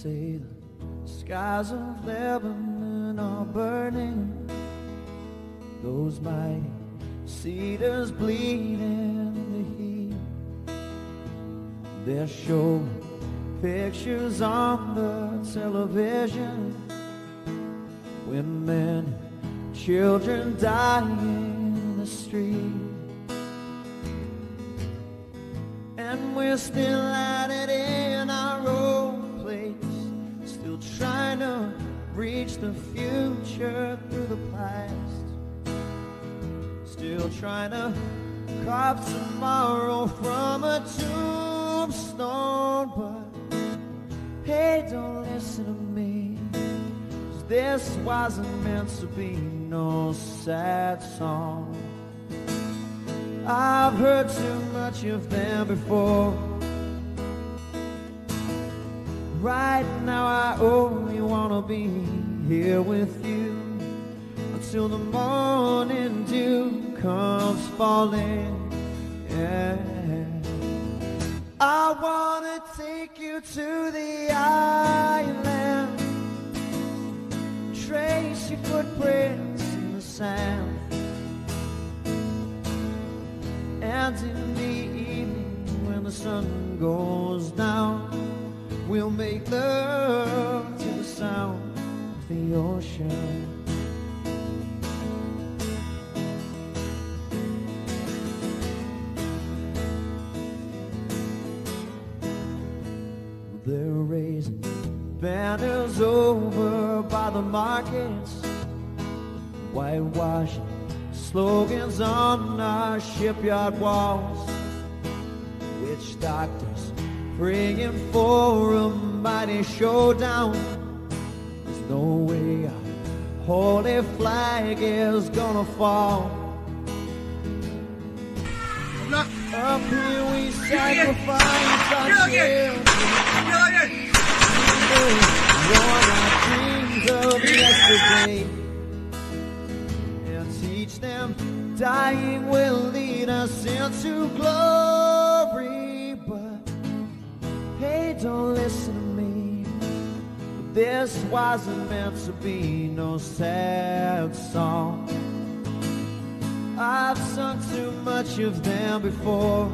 say the skies of Lebanon are burning, those mighty cedars bleed in the heat. They're showing pictures on the television, women, children dying in the street. And we're still at it in our own place, still trying to reach the future through the past, still trying to carve tomorrow from a tombstone. But hey, don't listen to me, 'cause this wasn't meant to be no sad song. I've heard too much of them before. Right now I only wanna be here with you until the morning dew comes falling. Yeah. I wanna take you to the island, trace your footprints in the sand, and in the evening when the sun goes down, we'll make love to the sound of the ocean. They're raising banners over by the markets, whitewashing slogans on our shipyard walls, witch doctors praying for a mighty showdown. There's no way our holy flag is gonna fall. Up here we sacrifice our children, warn our dreams of yesterday, and teach them dying will lead us into glory. But hey, don't listen to me, this wasn't meant to be no sad song. I've sung too much of them before.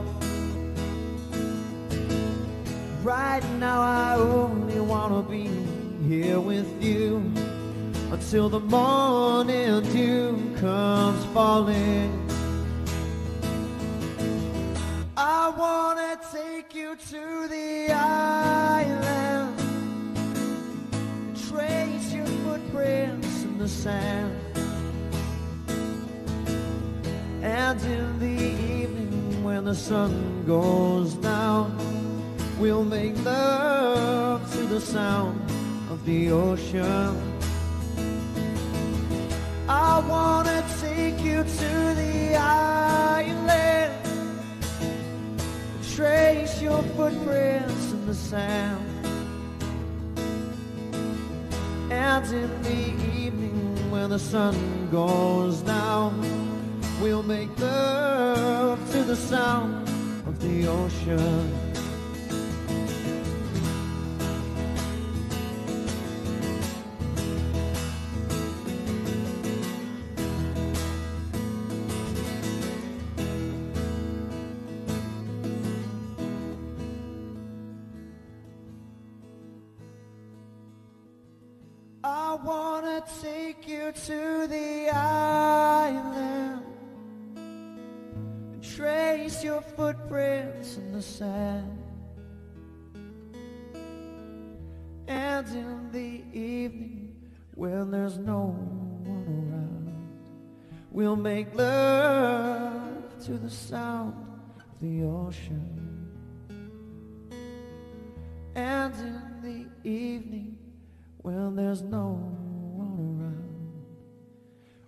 Right now I only wanna be here with you until the morning dew comes falling. I wanna take you to the island, trace your footprints in the sand, and in the evening when the sun goes down, we'll make love to the sound of the ocean. I wanna take you to the island, trace your footprints in the sand, and in the evening when the sun goes down, we'll make love to the sound of the ocean. I wanna take you to the island, trace your footprints in the sand, and in the evening when there's no one around, we'll make love to the sound of the ocean. And in the evening when there's no one around,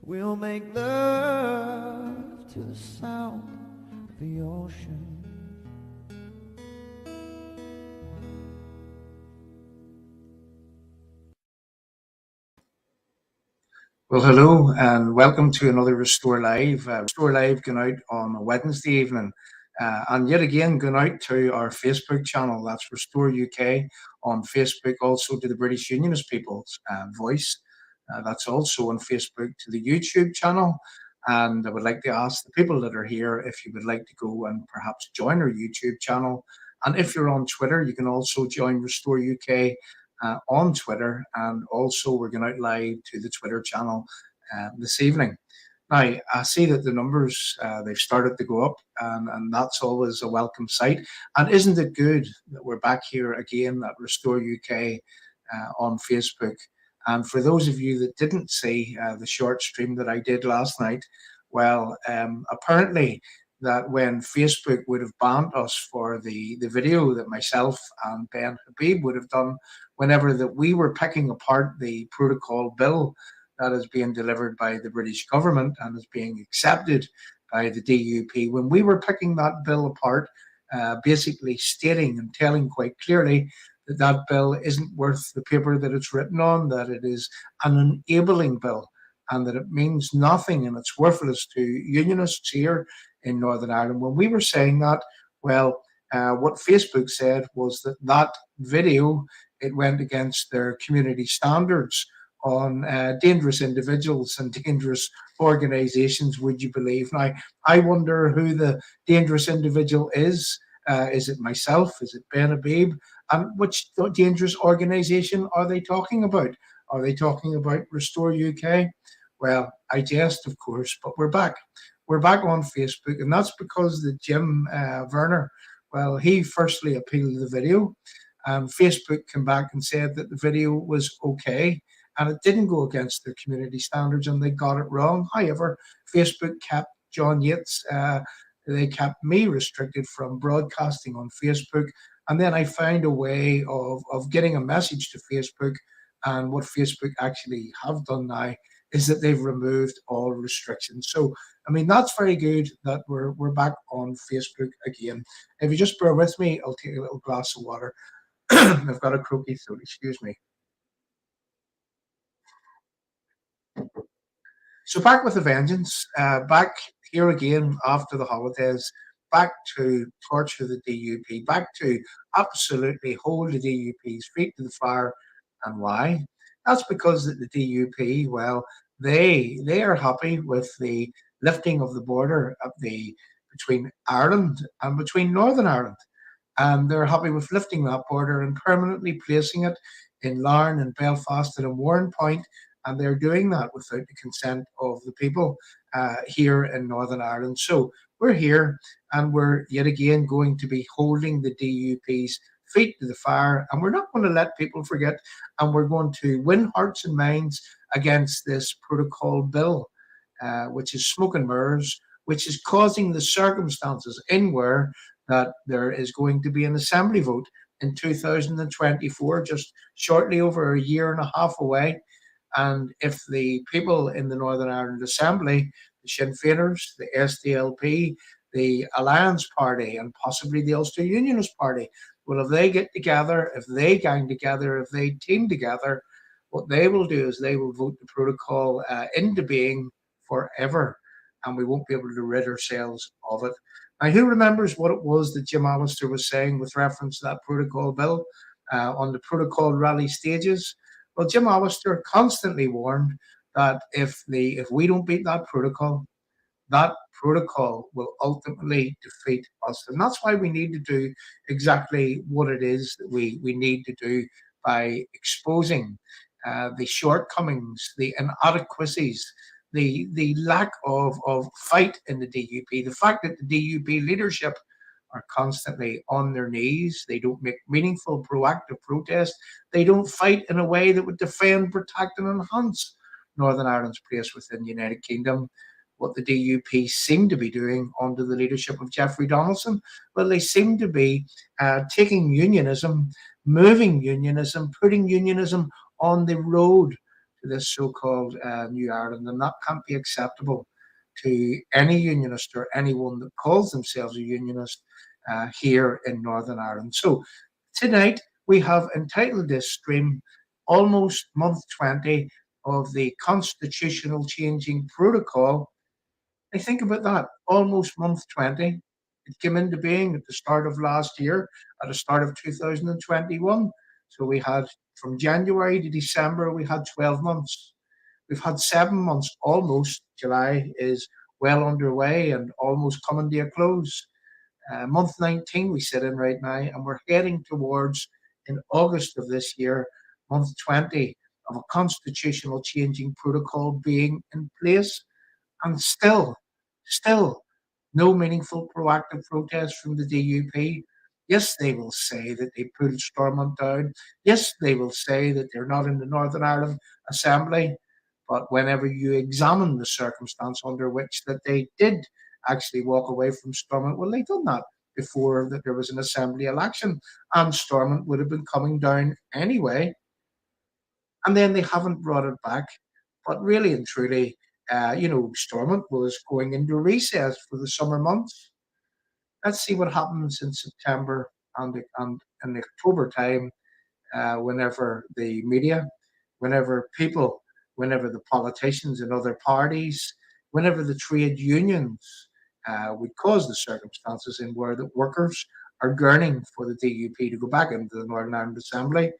we'll make love to the sound of the ocean. Well, hello and welcome to another Restore Live. Restore Live going out on a Wednesday evening. And yet again, going out to our Facebook channel, that's Restore UK on Facebook, also to the British Unionist People's Voice. That's also on Facebook to the YouTube channel. And I would like to ask the people that are here if you would like to go and perhaps join our YouTube channel. And if you're on Twitter, you can also join Restore UK on Twitter, and also we're going out live to the Twitter channel this evening. Now, I see that the numbers, they've started to go up, and that's always a welcome sight. And isn't it good that we're back here again at Restore UK on Facebook? And for those of you that didn't see the short stream that I did last night, well, apparently that when Facebook would have banned us for the video that myself and Ben Habib would have done whenever that we were picking apart the protocol bill that is being delivered by the British government and is being accepted by the DUP, when we were picking that bill apart, basically stating and telling quite clearly that that bill isn't worth the paper that it's written on, that it is an enabling bill, and that it means nothing and it's worthless to unionists here in Northern Ireland. When we were saying that, well, what Facebook said was that that video, it went against their community standards on dangerous individuals and dangerous organisations, would you believe? Now, I wonder who the dangerous individual is. Is it myself? Is it Ben Habib? And which dangerous organisation are they talking about? Are they talking about Restore UK? Well, I jest, of course, but we're back. We're back on Facebook, and that's because the Jim Werner, well, he firstly appealed the video, and Facebook came back and said that the video was okay, and it didn't go against their community standards, and they got it wrong. However, Facebook kept John Yates, they kept me restricted from broadcasting on Facebook, and then I found a way of getting a message to Facebook, and what Facebook actually have done now is that they've removed all restrictions. So, I mean, that's very good that we're back on Facebook again. If you just bear with me, I'll take a little glass of water. I've got a croaky throat, excuse me. So back with a vengeance, back here again after the holidays, back to torture the DUP, back to absolutely hold the DUP's feet to the fire. And why? That's because that the DUP, well, they are happy with the lifting of the border of the between Ireland and between Northern Ireland. And they're happy with lifting that border and permanently placing it in Larne and Belfast and in Warrenpoint. And they're doing that without the consent of the people here in Northern Ireland. So we're here and we're yet again going to be holding the DUP's feet to the fire. And we're not going to let people forget. And we're going to win hearts and minds against this protocol bill, which is smoke and mirrors, which is causing the circumstances in where that there is going to be an assembly vote in 2024, just shortly over a year and a half away. And if the people in the Northern Ireland Assembly, the Sinn Féiners, the SDLP, the Alliance Party, and possibly the Ulster Unionist Party, well, if they get together, if they gang together, if they team together, what they will do is they will vote the protocol into being forever, and we won't be able to rid ourselves of it. Now, who remembers what it was that Jim Allister was saying with reference to that protocol bill on the protocol rally stages? Well, Jim Allister constantly warned that if we don't beat that protocol will ultimately defeat us. And that's why we need to do exactly what it is that we need to do by exposing the shortcomings, the inadequacies, the lack of fight in the DUP, the fact that the DUP leadership are constantly on their knees. They don't make meaningful, proactive protest. They don't fight in a way that would defend, protect, and enhance Northern Ireland's place within the United Kingdom. What the DUP seem to be doing under the leadership of Jeffrey Donaldson, well, they seem to be taking unionism, moving unionism, putting unionism on the road to this so-called New Ireland, and that can't be acceptable to any unionist or anyone that calls themselves a unionist here in Northern Ireland. So tonight we have entitled this stream Almost Month 20 of the Constitutional Changing Protocol. I think about that, almost month 20. It came into being at the start of last year, at the start of 2021. So we had from January to December, we had 12 months. We've had 7 months almost. July is well underway and almost coming to a close. Month 19 we sit in right now, and we're heading towards, in August of this year, month 20 of a constitutional changing protocol being in place. And still, no meaningful proactive protest from the DUP. Yes, they will say that they pulled Stormont down. Yes, they will say that they're not in the Northern Ireland Assembly. But whenever you examine the circumstance under which that they did actually walk away from Stormont. Well, they done that before that there was an assembly election, and Stormont would have been coming down anyway, and then they haven't brought it back. But really and truly, Stormont was going into recess for the summer months. Let's see what happens in September and in the October time, whenever the media, whenever people, whenever the politicians in other parties, whenever the trade unions would cause the circumstances in where the workers are gurning for the DUP to go back into the Northern Ireland Assembly.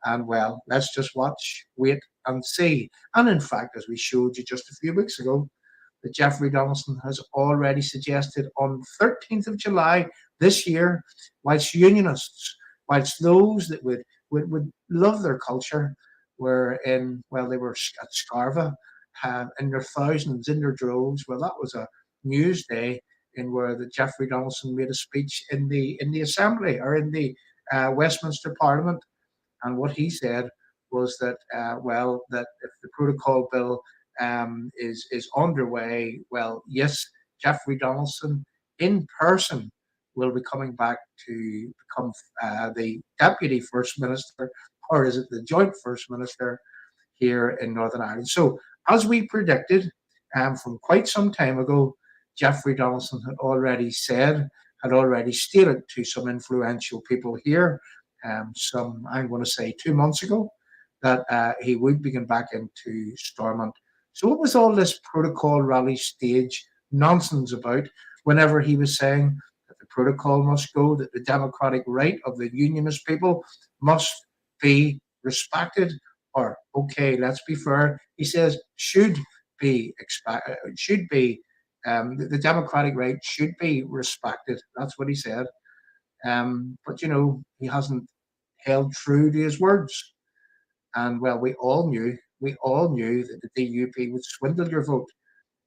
And well, let's just watch, wait, and see. And in fact, as we showed you just a few weeks ago, that Jeffrey Donaldson has already suggested on 13th of July this year, whilst unionists, whilst those that would love their culture were in, well, they were at Scarva in their thousands, in their droves. Well, that was a news day in where the Jeffrey Donaldson made a speech in the Assembly or in the Westminster Parliament, and what he said was that, that if the protocol bill is underway, well, yes, Jeffrey Donaldson in person will be coming back to become the deputy first minister, or is it the joint first minister here in Northern Ireland? So, as we predicted from quite some time ago, Jeffrey Donaldson had already said, had already stated to some influential people here I'm going to say 2 months ago, that he would be going back into Stormont. So what was all this protocol rally stage nonsense about whenever he was saying that the protocol must go, that the democratic right of the unionist people must be respected? Or, okay, let's be fair, he says should be the democratic right should be respected. That's what he said. But he hasn't held true to his words. And well, we all knew that the DUP would swindle your vote.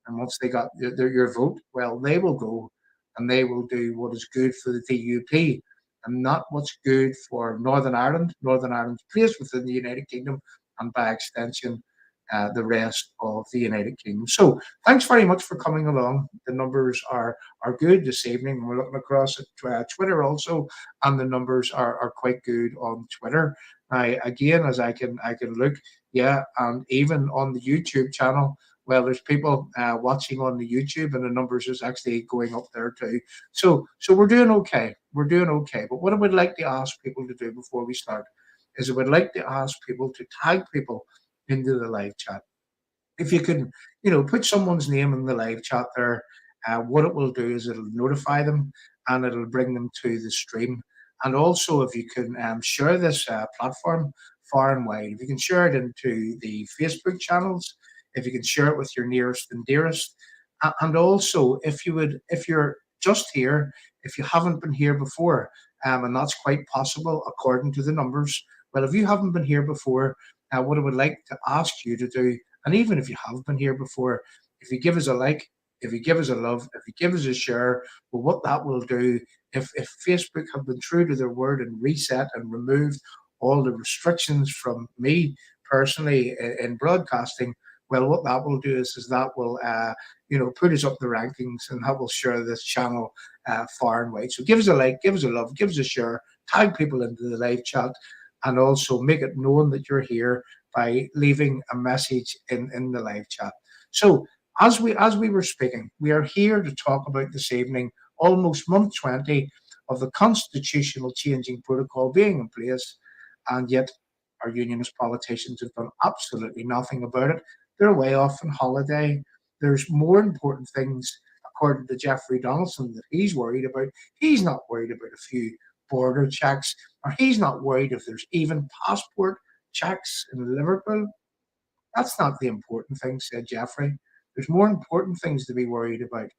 And once they got your vote, well, they will go and they will do what is good for the DUP and not what's good for Northern Ireland's place within the United Kingdom, and by extension, the rest of the United Kingdom. So thanks very much for coming along. The numbers are good this evening. We're looking across at Twitter also, and the numbers are quite good on Twitter. Now, again, as I can look, yeah, and even on the YouTube channel, well, there's people watching on the YouTube, and the numbers is actually going up there too. So we're doing okay. We're doing okay. But what I would like to ask people to do before we start is I would like to ask people to tag people into the live chat. If you can, put someone's name in the live chat there, what it will do is it'll notify them and it'll bring them to the stream. And also, if you can share this platform far and wide, if you can share it into the Facebook channels, if you can share it with your nearest and dearest, and also if you're just here, if you haven't been here before, and that's quite possible according to the numbers. Well, if you haven't been here before, what I would like to ask you to do, and even if you have been here before, if you give us a like, if you give us a love, if you give us a share, well, what that will do, if Facebook have been true to their word and reset and removed all the restrictions from me personally in broadcasting, well, what that will do is that will, put us up the rankings, and that will share this channel far and wide. So give us a like, give us a love, give us a share, tag people into the live chat, and also make it known that you're here by leaving a message in the live chat. So as we were speaking, we are here to talk about this evening, almost month 20 of the constitutional changing protocol being in place, and yet our unionist politicians have done absolutely nothing about it. They're way off on holiday. There's more important things, according to Jeffrey Donaldson, that he's worried about. He's not worried about a few border checks, or he's not worried if there's even passport checks in Liverpool. That's not the important thing, said Jeffrey. There's more important things to be worried about.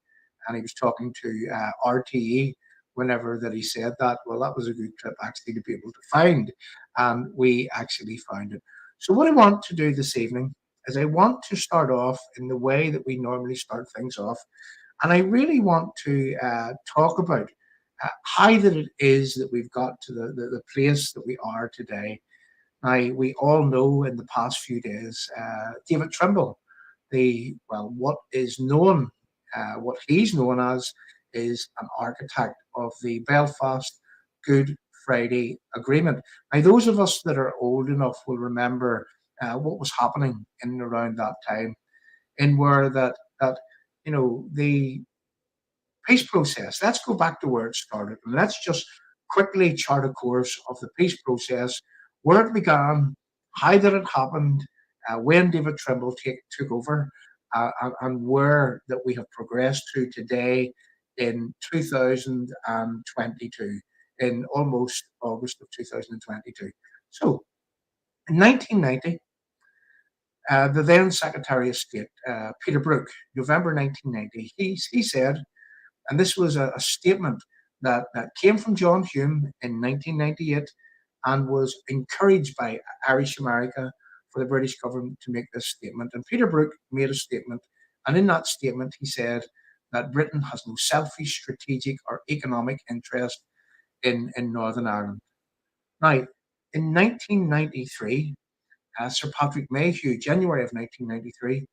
And he was talking to RTE whenever that he said that. Well, that was a good clip actually to be able to find. And we actually found it. So what I want to do this evening is I want to start off in the way that we normally start things off. And I really want to talk about how that it is that we've got to the place that we are today. Now, we all know in the past few days, David Trimble, what is known what he's known as is an architect of the Belfast Good Friday Agreement. Now, those of us that are old enough will remember what was happening in and around that time, in where that the peace process. Let's go back to where it started, and let's just quickly chart a course of the peace process, where it began, how did it happen, when David Trimble took over, and where that we have progressed to today in 2022, in almost August of 2022. So in 1990, the then Secretary of State, Peter Brook, November 1990, he said, and this was a statement that came from John Hume in 1998 and was encouraged by Irish America for the British government to make this statement. And Peter Brook made a statement, and in that statement, he said that Britain has no selfish, strategic, or economic interest in Northern Ireland. Now, in 1993, Sir Patrick Mayhew, January of 1993,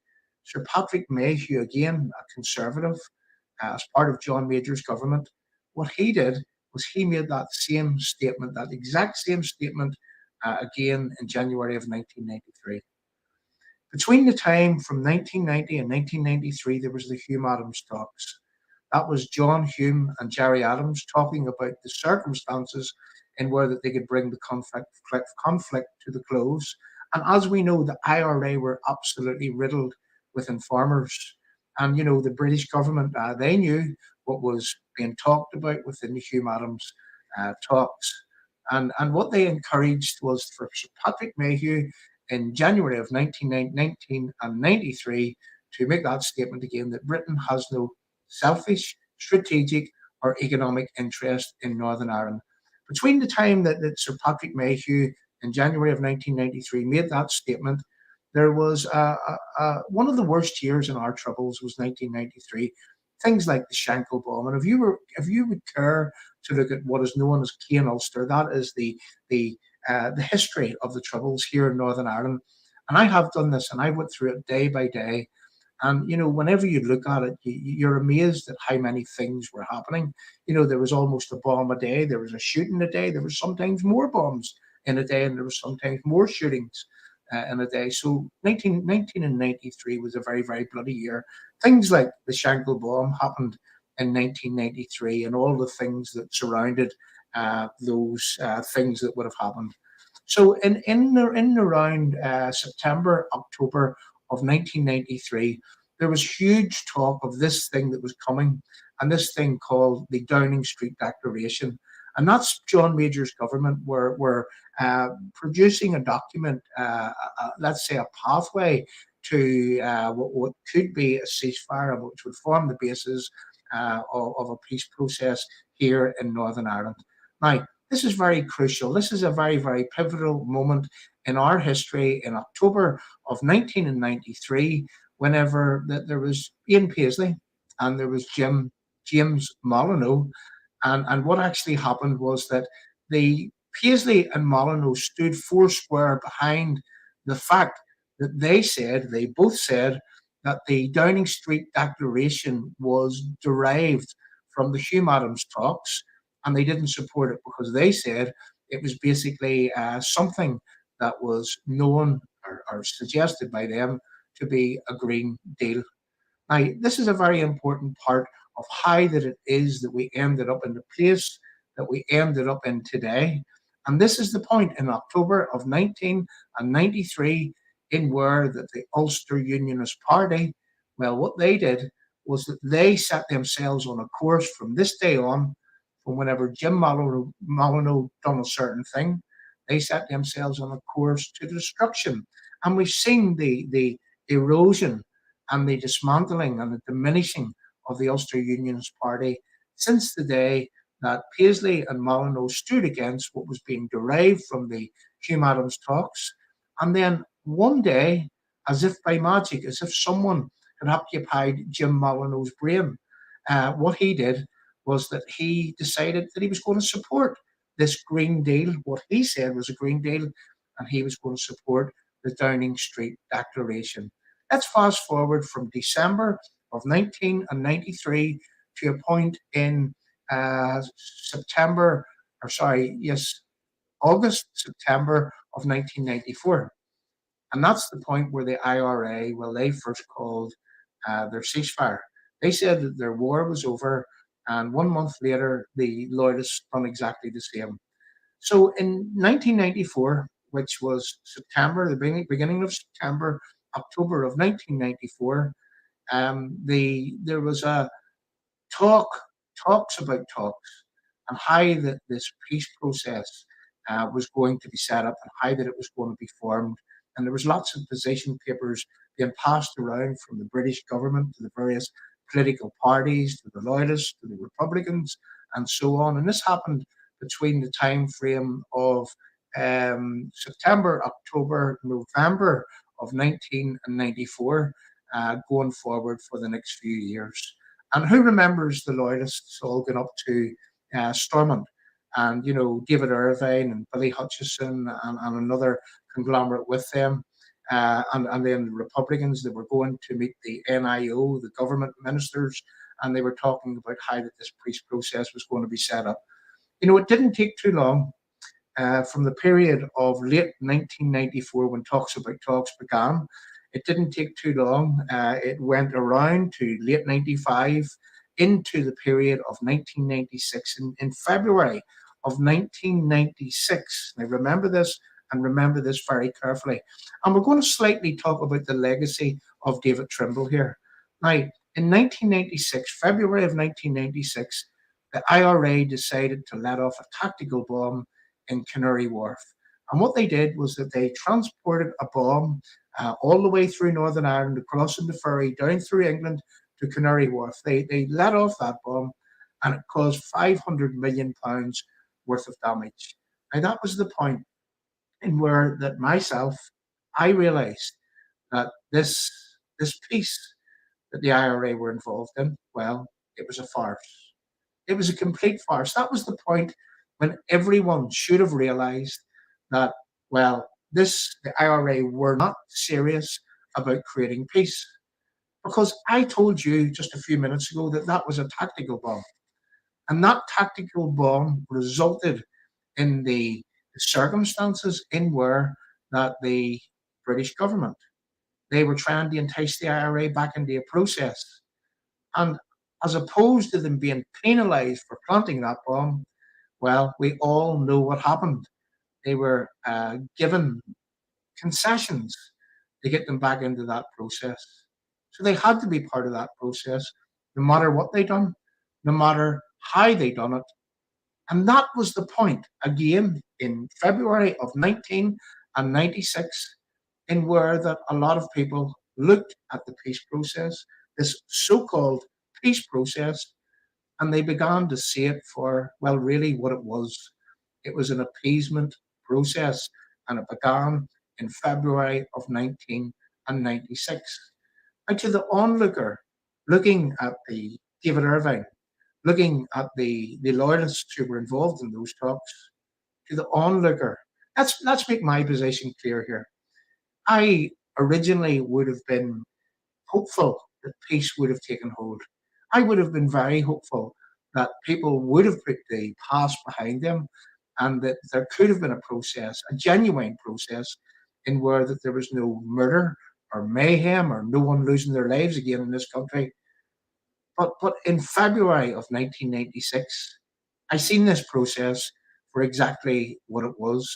Sir Patrick Mayhew, again a Conservative, as part of John Major's government, what he did was he made that same statement, that exact same statement, again in January of 1993. Between the time from 1990 and 1993, there was the Hume Adams talks. That was John Hume and Gerry Adams talking about the circumstances in where that they could bring the conflict to the close. And as we know, the IRA were absolutely riddled with informers. And, the British government, they knew what was being talked about within the Hume Adams talks. And what they encouraged was for Sir Patrick Mayhew in January of 1993 to make that statement again that Britain has no selfish, strategic, or economic interest in Northern Ireland. Between the time that Sir Patrick Mayhew in January of 1993 made that statement, there was one of the worst years in our troubles was 1993. Things like the Shankill bomb, and if you would care to look at what is known as Cain Ulster, that is the history of the troubles here in Northern Ireland. And I have done this, and I went through it day by day. And whenever you look at it, you're amazed at how many things were happening. There was almost a bomb a day. There was a shooting a day. There was sometimes more bombs in a day, and there was sometimes more shootings in a day. So 1993 was a very, very bloody year. Things like the Shankill bomb happened in 1993, and all the things that surrounded those things that would have happened. So in around September, October of 1993, there was huge talk of this thing that was coming, and this thing called the Downing Street Declaration. And that's John Major's government were producing a document, let's say a pathway to what could be a ceasefire, which would form the basis of a peace process here in Northern Ireland. Now, this is very crucial. This is a very, very pivotal moment in our history in October of 1993, whenever there was Ian Paisley and there was James Molyneux. And what actually happened was that the Paisley and Molyneux stood foursquare behind the fact that they both said that the Downing Street Declaration was derived from the Hume Adams talks, and they didn't support it because they said it was basically something that was known or suggested by them to be a Green Deal. Now, this is a very important part of how that it is that we ended up in the place that we ended up in today. And this is the point in October of 1993 in where that the Ulster Unionist Party, well, what they did was that they set themselves on a course from this day on, from whenever Jim Molyneux done a certain thing, they set themselves on a course to destruction. And we've seen the erosion and the dismantling and the diminishing of the Ulster Unionist Party since the day that Paisley and Molyneux stood against what was being derived from the Hume Adams talks. And then one day, as if by magic, as if someone had occupied Jim Molyneux's brain, what he did was that he decided that he was going to support this Green Deal, what he said was a Green Deal, and he was going to support the Downing Street Declaration. Let's fast forward from December of 1993 to a point in September, or sorry, yes, August, September of 1994. And that's the point where the IRA, well, they first called their ceasefire. They said that their war was over, and 1 month later, the loyalists done exactly the same. So in 1994, which was September, the beginning of September, October of 1994, there was a talk talks about talks and how that this peace process was going to be set up and how that it was going to be formed. And there was lots of position papers being passed around from the British government to the various political parties, to the Loyalists, to the Republicans, and so on. And this happened between the time frame of September, October, November of 1994, going forward for the next few years. And who remembers the Loyalists all going up to Stormont? And, David Irvine and Billy Hutchison and another conglomerate with them. And then the Republicans that were going to meet the NIO, the government ministers, and they were talking about how that this peace process was going to be set up. It didn't take too long from the period of late 1994 when talks about talks began. It didn't take too long. It went around to late 95 into the period of 1996. In February of 1996, now remember this and remember this very carefully. And we're going to slightly talk about the legacy of David Trimble here. Now, in 1996, February of 1996, the IRA decided to let off a tactical bomb in Canary Wharf. And what they did was that they transported a bomb all the way through Northern Ireland, crossing the ferry down through England to Canary Wharf. They let off that bomb, and it caused £500 million worth of damage. Now, that was the point in where that I realised that this piece that the IRA were involved in, well, it was a farce. It was a complete farce. That was the point when everyone should have realised that, well, the IRA were not serious about creating peace. Because I told you just a few minutes ago that that was a tactical bomb. And that tactical bomb resulted in the circumstances in where that the British government, they were trying to entice the IRA back into a process. And as opposed to them being penalised for planting that bomb, well, we all know what happened. They were given concessions to get them back into that process. So they had to be part of that process, no matter what they done, no matter how they done it. And that was the point, again, in February of 1996, in where that a lot of people looked at the peace process, this so-called peace process, and they began to see it for, well, really what it was. It was an appeasement process, and it began in February of 1996. And to the onlooker, looking at the David Irvine, looking at the loyalists who were involved in those talks, to the onlooker, let's make my position clear here. I originally would have been hopeful that peace would have taken hold. I would have been very hopeful that people would have put the past behind them and that there could have been a process, a genuine process, in where that there was no murder or mayhem or no one losing their lives again in this country. But in February of 1996, I seen this process for exactly what it was.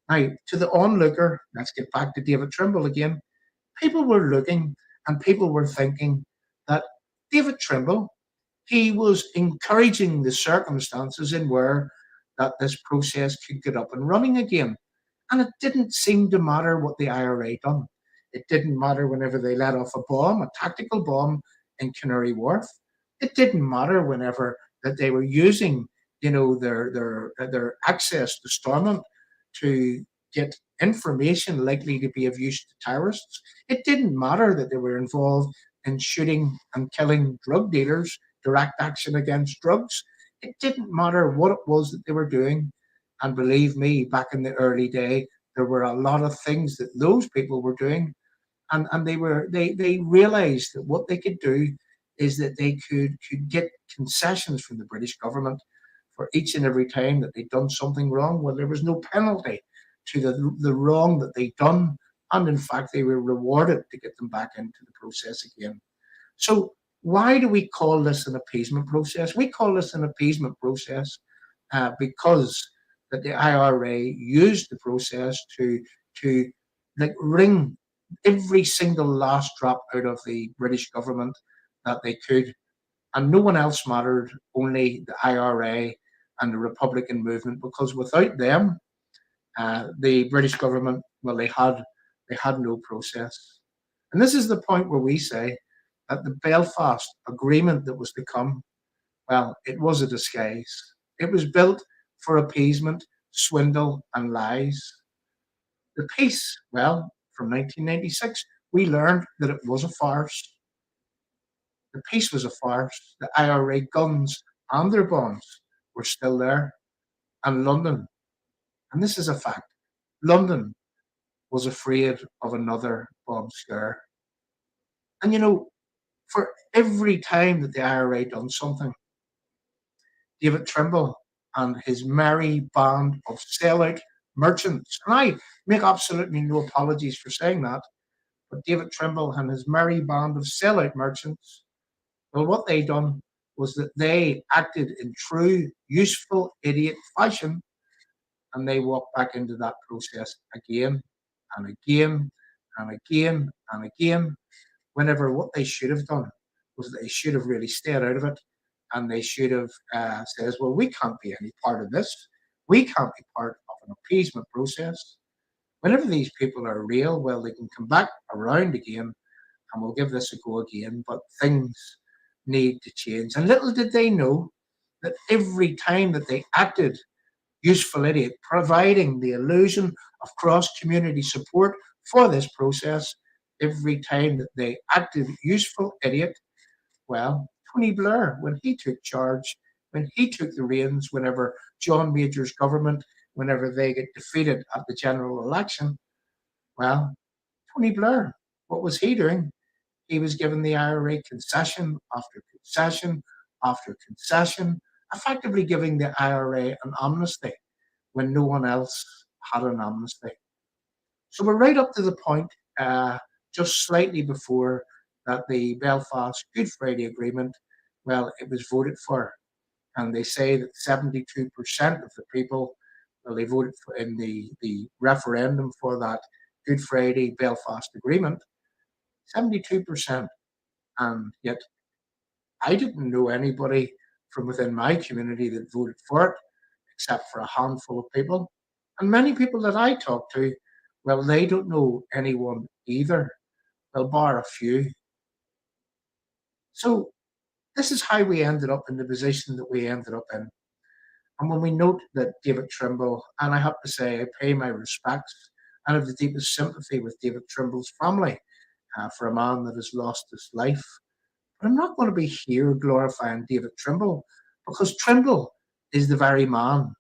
Now, to the onlooker, let's get back to David Trimble again. People were looking and people were thinking that David Trimble, he was encouraging the circumstances in where that this process could get up and running again. And it didn't seem to matter what the IRA done. It didn't matter whenever they let off a bomb, a tactical bomb in Canary Wharf. It didn't matter whenever that they were using, their access to Stormont to get information likely to be of use to terrorists. It didn't matter that they were involved in shooting and killing drug dealers, direct action against drugs. It didn't matter what it was that they were doing. And believe me, back in the early day, there were a lot of things that those people were doing. And they realized that what they could do is that they could get concessions from the British government for each and every time that they'd done something wrong. Well, there was no penalty to the wrong that they'd done, and in fact, they were rewarded to get them back into the process again. So, why do we call this an appeasement process? We call this an appeasement process because that the IRA used the process to like wring every single last drop out of the British government that they could, and no one else mattered, only the IRA and the Republican movement, because without them, the British government, well, they had no process. And this is the point where we say that the Belfast Agreement that was to come, well, it was a disguise. It was built for appeasement, swindle, and lies. The peace, well, from 1996, we learned that it was a farce. The peace was a farce. The IRA guns and their bombs were still there. And London, and this is a fact, London was afraid of another bomb scare. And for every time that the IRA done something, David Trimble and his merry band of sellout merchants, and I make absolutely no apologies for saying that, but David Trimble and his merry band of sellout merchants, well, what they done was that they acted in true useful idiot fashion, and they walked back into that process again and again and again and again, whenever what they should have done was they should have really stayed out of it, and they should have says, well, we can't be any part of this. We can't be part of an appeasement process. Whenever these people are real, well, they can come back around again, and we'll give this a go again. But things need to change. And little did they know that every time that they acted useful idiot, providing the illusion of cross community support for this process, every time that they acted useful idiot, well, Tony Blair, when he took charge, when he took the reins, whenever John Major's government, whenever they get defeated at the general election, well, Tony Blair, what was he doing? He was giving the IRA concession after concession after concession, effectively giving the IRA an amnesty when no one else had an amnesty. So we're right up to the point, just slightly before that the Belfast Good Friday Agreement, well, it was voted for. And they say that 72% of the people, well, they voted for in the referendum for that Good Friday Belfast Agreement, 72%. And yet I didn't know anybody from within my community that voted for it, except for a handful of people. And many people that I talk to, well, they don't know anyone either, well, bar a few. So this is how we ended up in the position that we ended up in. And when we note that David Trimble, and I have to say, I pay my respects and have the deepest sympathy with David Trimble's family for a man that has lost his life. But I'm not going to be here glorifying David Trimble, because Trimble is the very man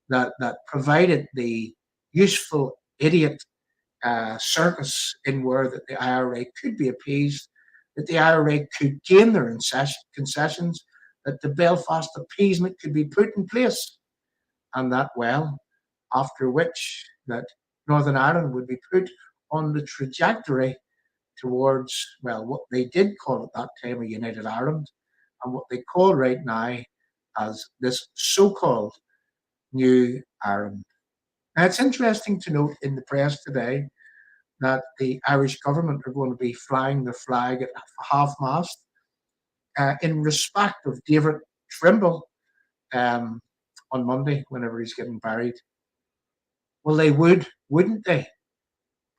that provided the useful idiot circus in where that the IRA could be appeased, that the IRA could gain their concessions, that the Belfast appeasement could be put in place, and that, well, after which that Northern Ireland would be put on the trajectory towards, well, what they did call at that time a United Ireland, and what they call right now as this so-called New Ireland. Now, it's interesting to note in the press today that the Irish government are going to be flying the flag at half-mast in respect of David Trimble on Monday, whenever he's getting buried. Well, they would, wouldn't they?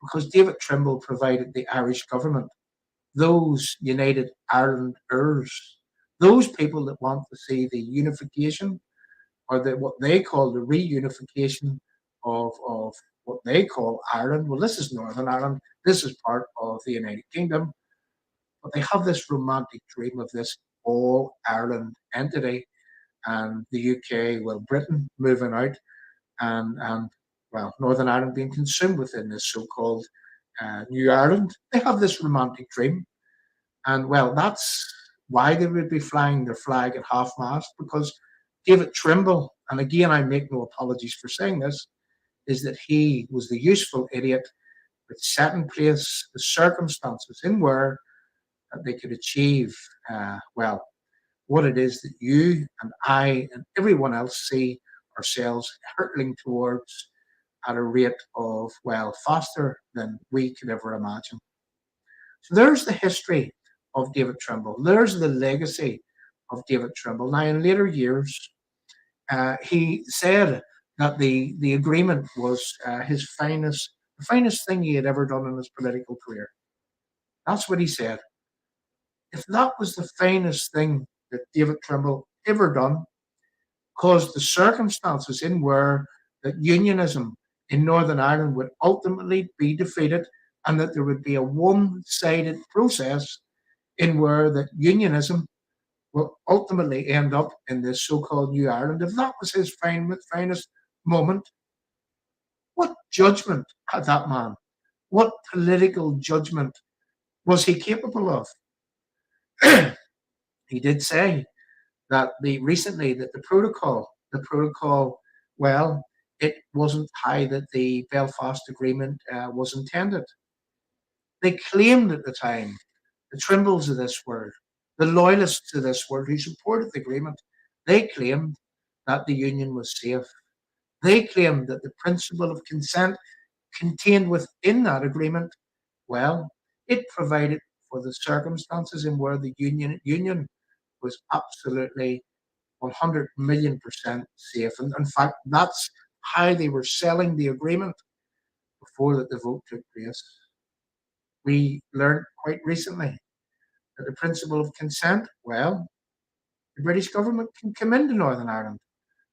Because David Trimble provided the Irish government, those United Irelanders, those people that want to see the unification, or what they call the reunification of what they call Ireland. Well, this is Northern Ireland. This is part of the United Kingdom. But they have this romantic dream of this all Ireland entity, and the UK, well, Britain moving out, and well, Northern Ireland being consumed within this so-called New Ireland. They have this romantic dream, and well, why they would be flying their flag at half mast, because David Trimble, and again I make no apologies for saying this, is that he was the useful idiot that set in place the circumstances in where they could achieve, well, what it is that you and I and everyone else see ourselves hurtling towards at a rate of, well, faster than we could ever imagine. So there's the history of David Trimble. There's the legacy of David Trimble. Now, in later years, he said that the agreement was the finest thing he had ever done in his political career. That's what he said. If that was the finest thing that David Trimble ever done, caused the circumstances in where that unionism in Northern Ireland would ultimately be defeated, and that there would be a one-sided process in where that unionism will ultimately end up in this so-called New Ireland. If that was his finest moment, what judgment had that man? What political judgment was he capable of? He did say that the protocol, well, it wasn't how that the Belfast Agreement was intended. They claimed at the time, the Trimbles of this world, the loyalists of this world who supported the agreement, they claimed that the union was safe. They claimed that the principle of consent contained within that agreement, well, it provided for the circumstances in where the union was absolutely 100 million percent safe. And in fact, that's how they were selling the agreement before that the vote took place. We learned quite recently that the principle of consent, well, the British government can come into Northern Ireland.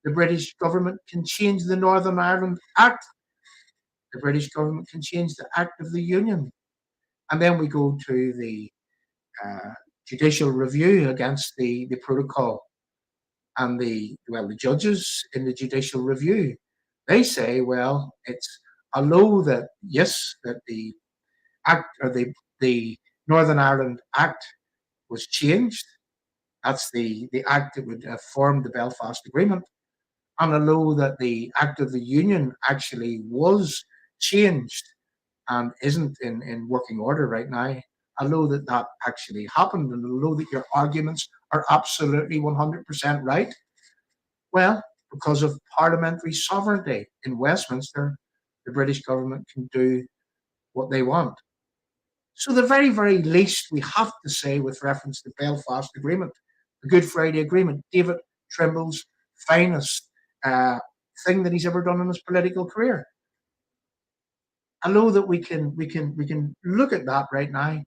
The British government can change the Northern Ireland Act. The British government can change the Act of the Union. And then we go to the uh, judicial review against the protocol. And the judges in the judicial review, they say, well, it's a law that, yes, that the Act or the Northern Ireland Act was changed. That's the act that would form the Belfast Agreement, and a law that the Act of the Union actually was changed and isn't in working order right now. A law that actually happened, and a law that your arguments are absolutely 100% right. Well, because of parliamentary sovereignty in Westminster, the British government can do what they want. So the very, very least we have to say with reference to the Belfast Agreement, the Good Friday Agreement, David Trimble's finest uh, thing that he's ever done in his political career. I know that we can look at that right now,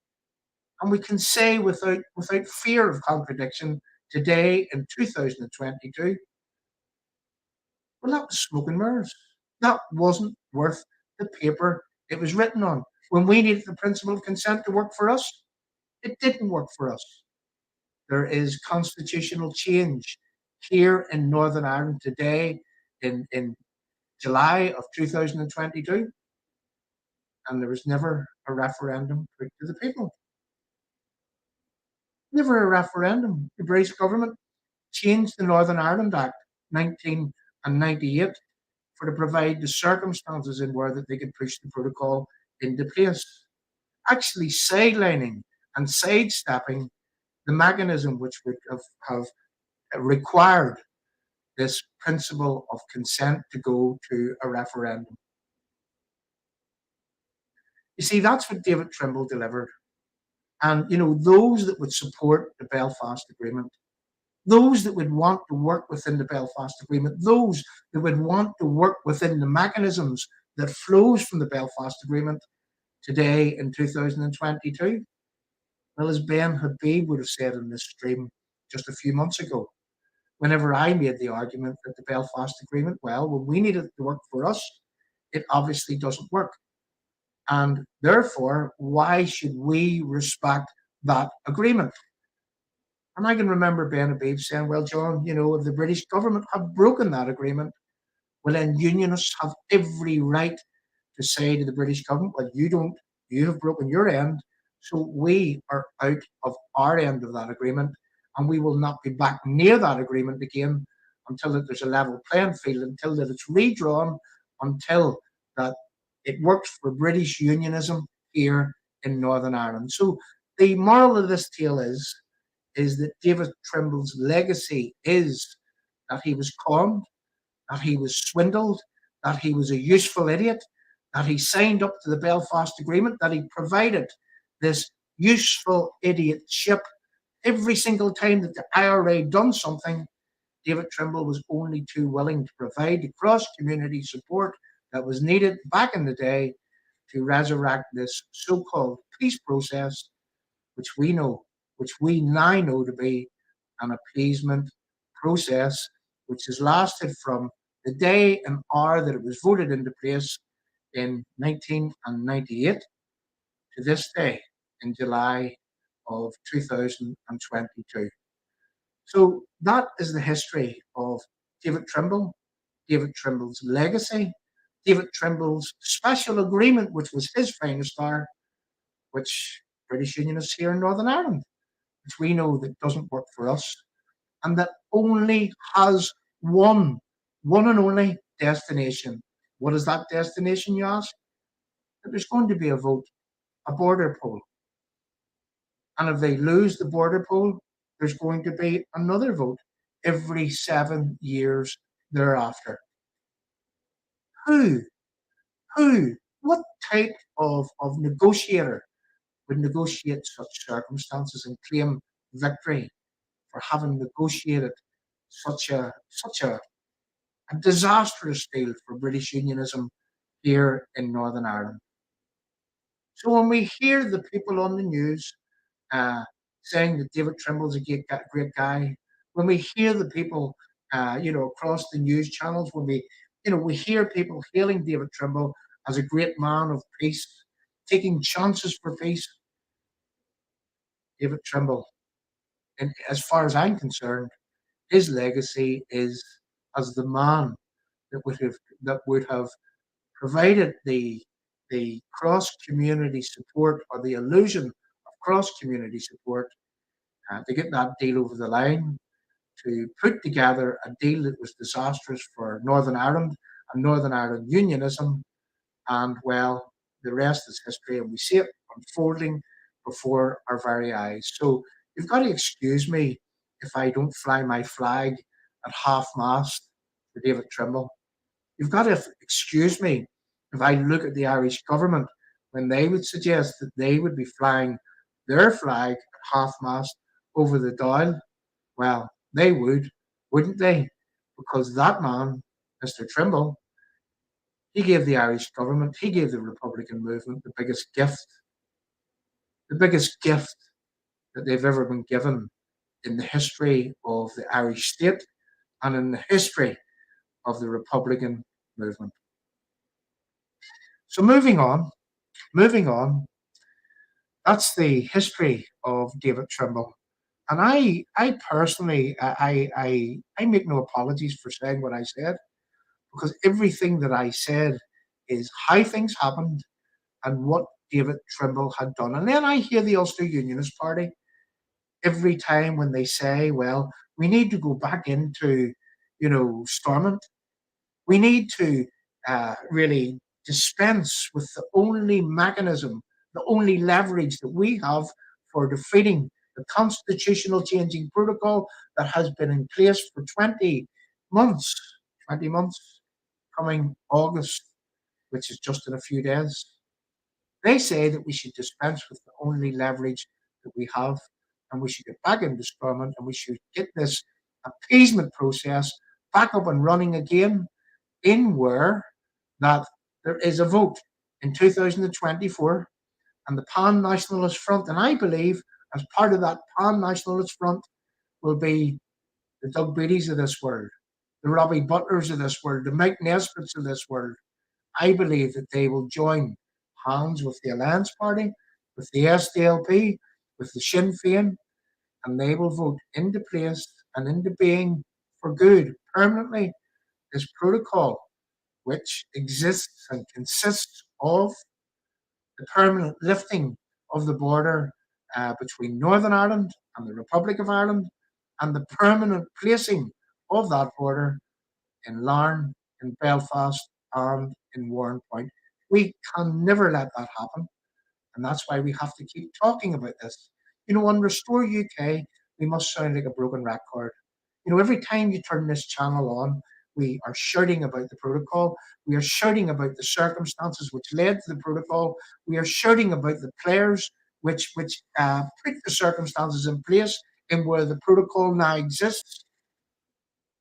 and we can say without fear of contradiction today in 2022, well, that was smoke and mirrors. That wasn't worth the paper it was written on. When we needed the principle of consent to work for us, it didn't work for us. There is constitutional change here in Northern Ireland today in July of 2022, and there was never a referendum put to the people. Never a referendum. The British government changed the Northern Ireland Act 1998 for to provide the circumstances in where that they could push the protocol into place, actually sidelining and sidestepping the mechanism which would have required this principle of consent to go to a referendum. You see, that's what David Trimble delivered. And, those that would support the Belfast Agreement, those that would want to work within the Belfast Agreement, those that would want to work within the mechanisms that flows from the Belfast Agreement today in 2022. Well, as Ben Habib would have said in this stream just a few months ago, whenever I made the argument that the Belfast Agreement, well, when we need it to work for us, it obviously doesn't work. And therefore, why should we respect that agreement? And I can remember Ben Habib saying, well, John, if the British government have broken that agreement, well, then unionists have every right to say to the British government, well, you have broken your end, so we are out of our end of that agreement, and we will not be back near that agreement again until that there's a level playing field, until that it's redrawn, until that it works for British unionism here in Northern Ireland. So the moral of this tale is that David Trimble's legacy is that he was conned, that he was swindled, that he was a useful idiot, that he signed up to the Belfast Agreement, that he provided this useful idiotship every single time that the IRA done something. David Trimble was only too willing to provide the cross community support that was needed back in the day to resurrect this so called peace process, which we now know to be an appeasement process, which has lasted from the day and hour that it was voted into place in 1998 to this day in July of 2022. So that is the history of David Trimble, David Trimble's legacy, David Trimble's special agreement, which was his finest hour, which British Unionists here in Northern Ireland, which we know that doesn't work for us, and that only has one and only destination. What is that destination, you ask? That there's going to be a vote, a border poll. And if they lose the border poll, there's going to be another vote every 7 years thereafter. Who, what type of negotiator would negotiate such circumstances and claim victory for having negotiated such a disastrous deal for British unionism here in Northern Ireland? So when we hear the people on the news uh, saying that David Trimble's a great guy, when we hear the people, across the news channels, when we hear people hailing David Trimble as a great man of peace, taking chances for peace, David Trimble, and as far as I'm concerned, his legacy is as the man that would have provided the cross community support or the illusion of cross community support to get that deal over the line, to put together a deal that was disastrous for Northern Ireland and Northern Ireland unionism. And well, the rest is history, and we see it unfolding before our very eyes. So you've got to excuse me if I don't fly my flag at half mast for David Trimble. You've got to excuse me if I look at the Irish government when they would suggest that they would be flying their flag at half mast over the Dáil. Well, they would, wouldn't they? Because that man, Mr. Trimble, he gave the Irish government, he gave the Republican movement the biggest gift that they've ever been given in the history of the Irish state and in the history of the Republican movement. So moving on, that's the history of David Trimble. And I personally, I make no apologies for saying what I said, because everything that I said is how things happened and what David Trimble had done. And then I hear the Ulster Unionist Party every time when they say, well, we need to go back into, Stormont. We need to really dispense with the only mechanism, the only leverage that we have for defeating the constitutional changing protocol that has been in place for months, 20 months, coming August, which is just in a few days. They say that we should dispense with the only leverage that we have, and we should get back into Stormont, and we should get this appeasement process back up and running again, in where that there is a vote in 2024 and the Pan Nationalist Front. And I believe as part of that Pan Nationalist Front will be the Doug Beatties of this world, the Robbie Butlers of this world, the Mike Nesbitts of this world. I believe that they will join hands with the Alliance Party, with the SDLP, with the Sinn Féin, and they will vote into place and into being for good permanently this protocol, which exists and consists of the permanent lifting of the border between Northern Ireland and the Republic of Ireland, and the permanent placing of that border in Larne, in Belfast, and in Warrenpoint. We can never let that happen. And that's why we have to keep talking about this. On Restore UK, we must sound like a broken record. Every time you turn this channel on, we are shouting about the protocol. We are shouting about the circumstances which led to the protocol. We are shouting about the players which put the circumstances in place and where the protocol now exists.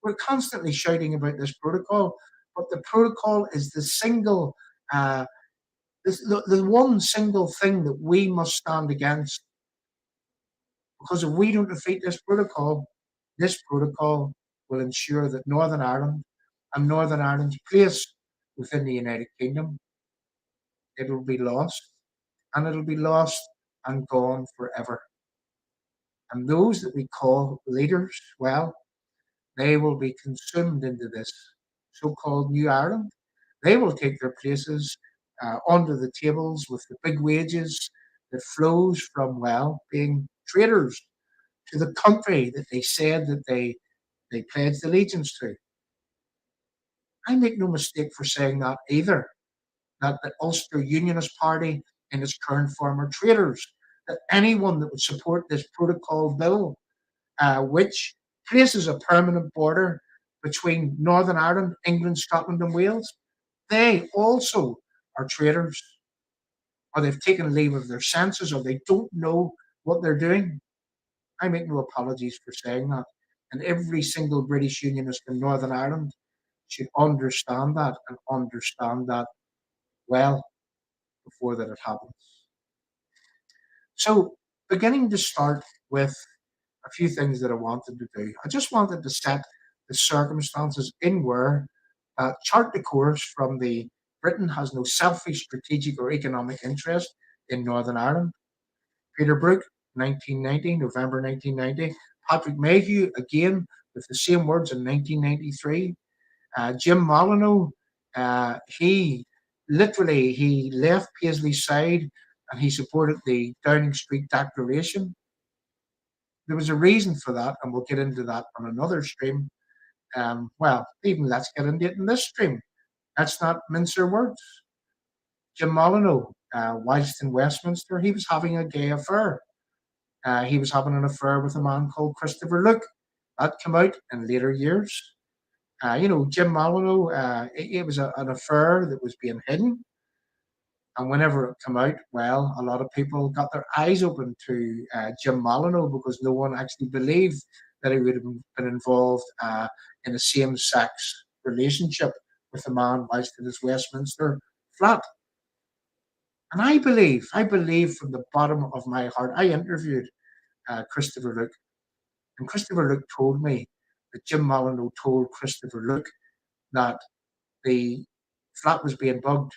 We're constantly shouting about this protocol, but the protocol is uh, the one single thing that we must stand against. Because if we don't defeat this protocol will ensure that Northern Ireland and Northern Ireland's place within the United Kingdom, it will be lost, and it'll be lost and gone forever. And those that we call leaders, well, they will be consumed into this so-called New Ireland. They will take their places under the tables with the big wages that flows from, well, being traitors to the country that they said that they pledged allegiance to. I make no mistake for saying that either, that the Ulster Unionist Party in its current form are traitors, that anyone that would support this protocol bill, which places a permanent border between Northern Ireland, England, Scotland, and Wales, they also are traitors, or they've taken leave of their senses, or they don't know what they're doing. I make no apologies for saying that. And every single British Unionist in Northern Ireland should understand that well before that it happens. So, beginning to start with a few things that I wanted to do. I just wanted to set the circumstances in where chart the course from the Britain has no selfish strategic or economic interest in Northern Ireland. Peter Brook, 1990, November 1990. Patrick Mayhew, again, with the same words in 1993. Jim Molyneux, he left Paisley's side and he supported the Downing Street Declaration. There was a reason for that, and we'll get into that on another stream. Well, even let's get into it in this stream. Let's not mince our words. Jim Molyneux, whilst in Westminster, he was having a gay affair. He was having an affair with a man called Christopher Luke. That came out in later years. Jim Molyneux, it was an affair that was being hidden. And whenever it came out, well, a lot of people got their eyes open to Jim Molyneux because no one actually believed that he would have been involved in a same-sex relationship with a man whilst in his Westminster flat. And I believe from the bottom of my heart, I interviewed Christopher Luke, and Christopher Luke told me that Jim Molyneux told Christopher Luke that the flat was being bugged,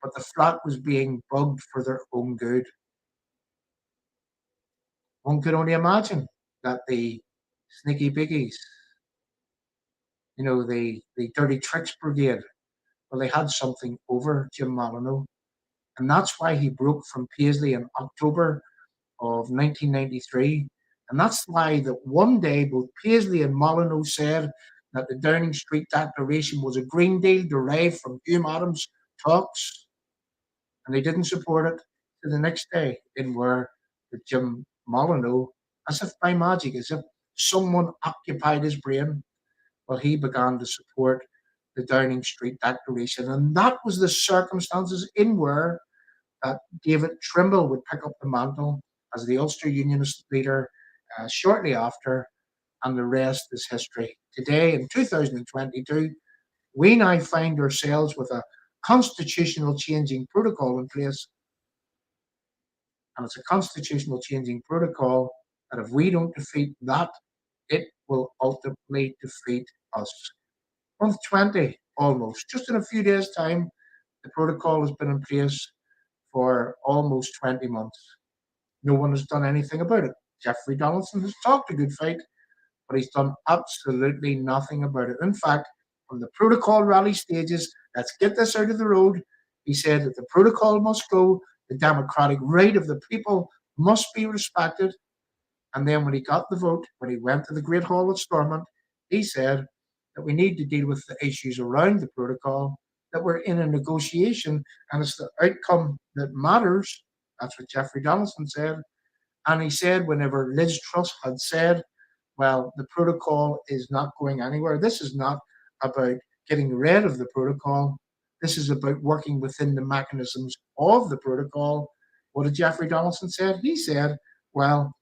but the flat was being bugged for their own good. One could only imagine that the sneaky biggies, the dirty tricks brigade, well, they had something over Jim Molyneux. And that's why he broke from Paisley in October of 1993. And that's why that one day both Paisley and Molyneux said that the Downing Street Declaration was a Green Deal derived from Hume Adams' talks, and they didn't support it. To the next day, in where the Jim Molyneux, as if by magic, as if someone occupied his brain, well, he began to support the Downing Street Declaration, and that was the circumstances in where David Trimble would pick up the mantle as the Ulster Unionist leader shortly after, and the rest is history. Today, in 2022, we now find ourselves with a constitutional changing protocol in place. And it's a constitutional changing protocol that if we don't defeat that, it will ultimately defeat us. Month 20, almost, just in a few days' time, the protocol has been in place for almost 20 months. No one has done anything about it. Jeffrey Donaldson has talked a good fight, but he's done absolutely nothing about it. In fact, from the protocol rally stages, let's get this out of the road, he said that the protocol must go, the democratic right of the people must be respected, And then when he got the vote, when he went to the Great Hall of Stormont, he said that we need to deal with the issues around the protocol, that we're in a negotiation and it's the outcome that matters. That's what Jeffrey Donaldson said. And he said, whenever Liz Truss had said, well, the protocol is not going anywhere, this is not about getting rid of the protocol. This is about working within the mechanisms of the protocol. What did Jeffrey Donaldson said? He said, well,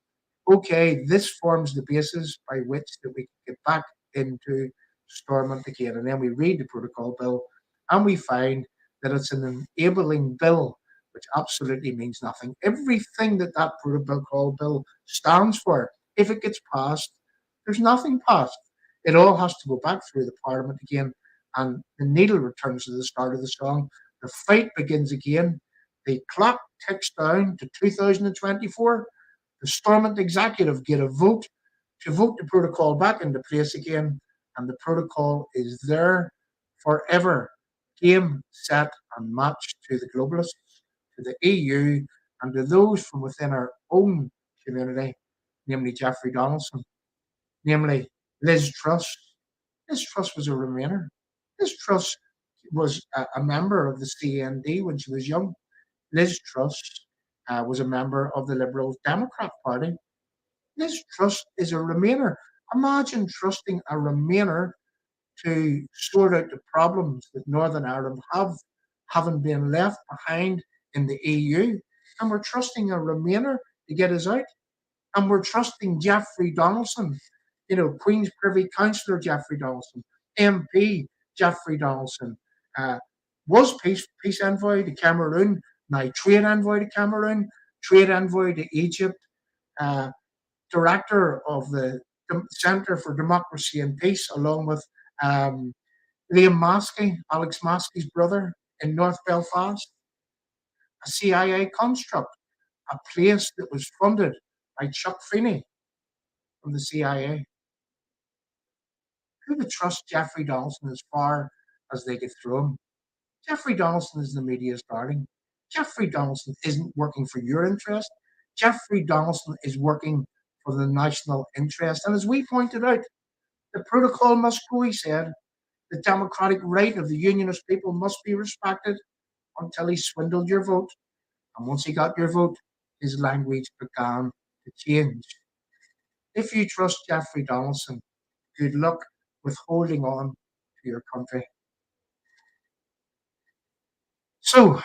okay, this forms the basis by which that we can get back into Stormont again. And then we read the protocol bill and we find that it's an enabling bill, which absolutely means nothing. Everything that that protocol bill stands for, if it gets passed, there's nothing passed. It all has to go back through the Parliament again. And the needle returns to the start of the song. The fight begins again. The clock ticks down to 2024. The Stormont executive get a vote to vote the protocol back into place again, and the protocol is there forever. Game, set, and match to the globalists, to the EU, and to those from within our own community, namely Jeffrey Donaldson, namely Liz Truss. Liz Truss was a Remainer. Liz Truss was a member of the CND when she was young. Liz Truss was a member of the Liberal Democrat Party. Liz Truss is a Remainer. Imagine trusting a Remainer to sort out the problems that Northern Ireland haven't been left behind in the EU. And we're trusting a Remainer to get us out. And we're trusting Jeffrey Donaldson, Queen's Privy Councillor Jeffrey Donaldson, MP Jeffrey Donaldson, uh, was peace envoy to Cameroon, now trade envoy to Cameroon, trade envoy to Egypt, uh, director of the Centre for Democracy and Peace, along with um, Liam Maskey, Alex Maskey's brother, in North Belfast, a CIA construct, a place that was funded by Chuck Feeney from the CIA. Who would trust Jeffrey Donaldson as far as they could throw him? Jeffrey Donaldson is the media's darling. Jeffrey Donaldson isn't working for your interest. Jeffrey Donaldson is working for the national interest. And as we pointed out, the protocol must go, he said. The democratic right of the unionist people must be respected until he swindled your vote. And once he got your vote, his language began to change. If you trust Jeffrey Donaldson, good luck with holding on to your country. So,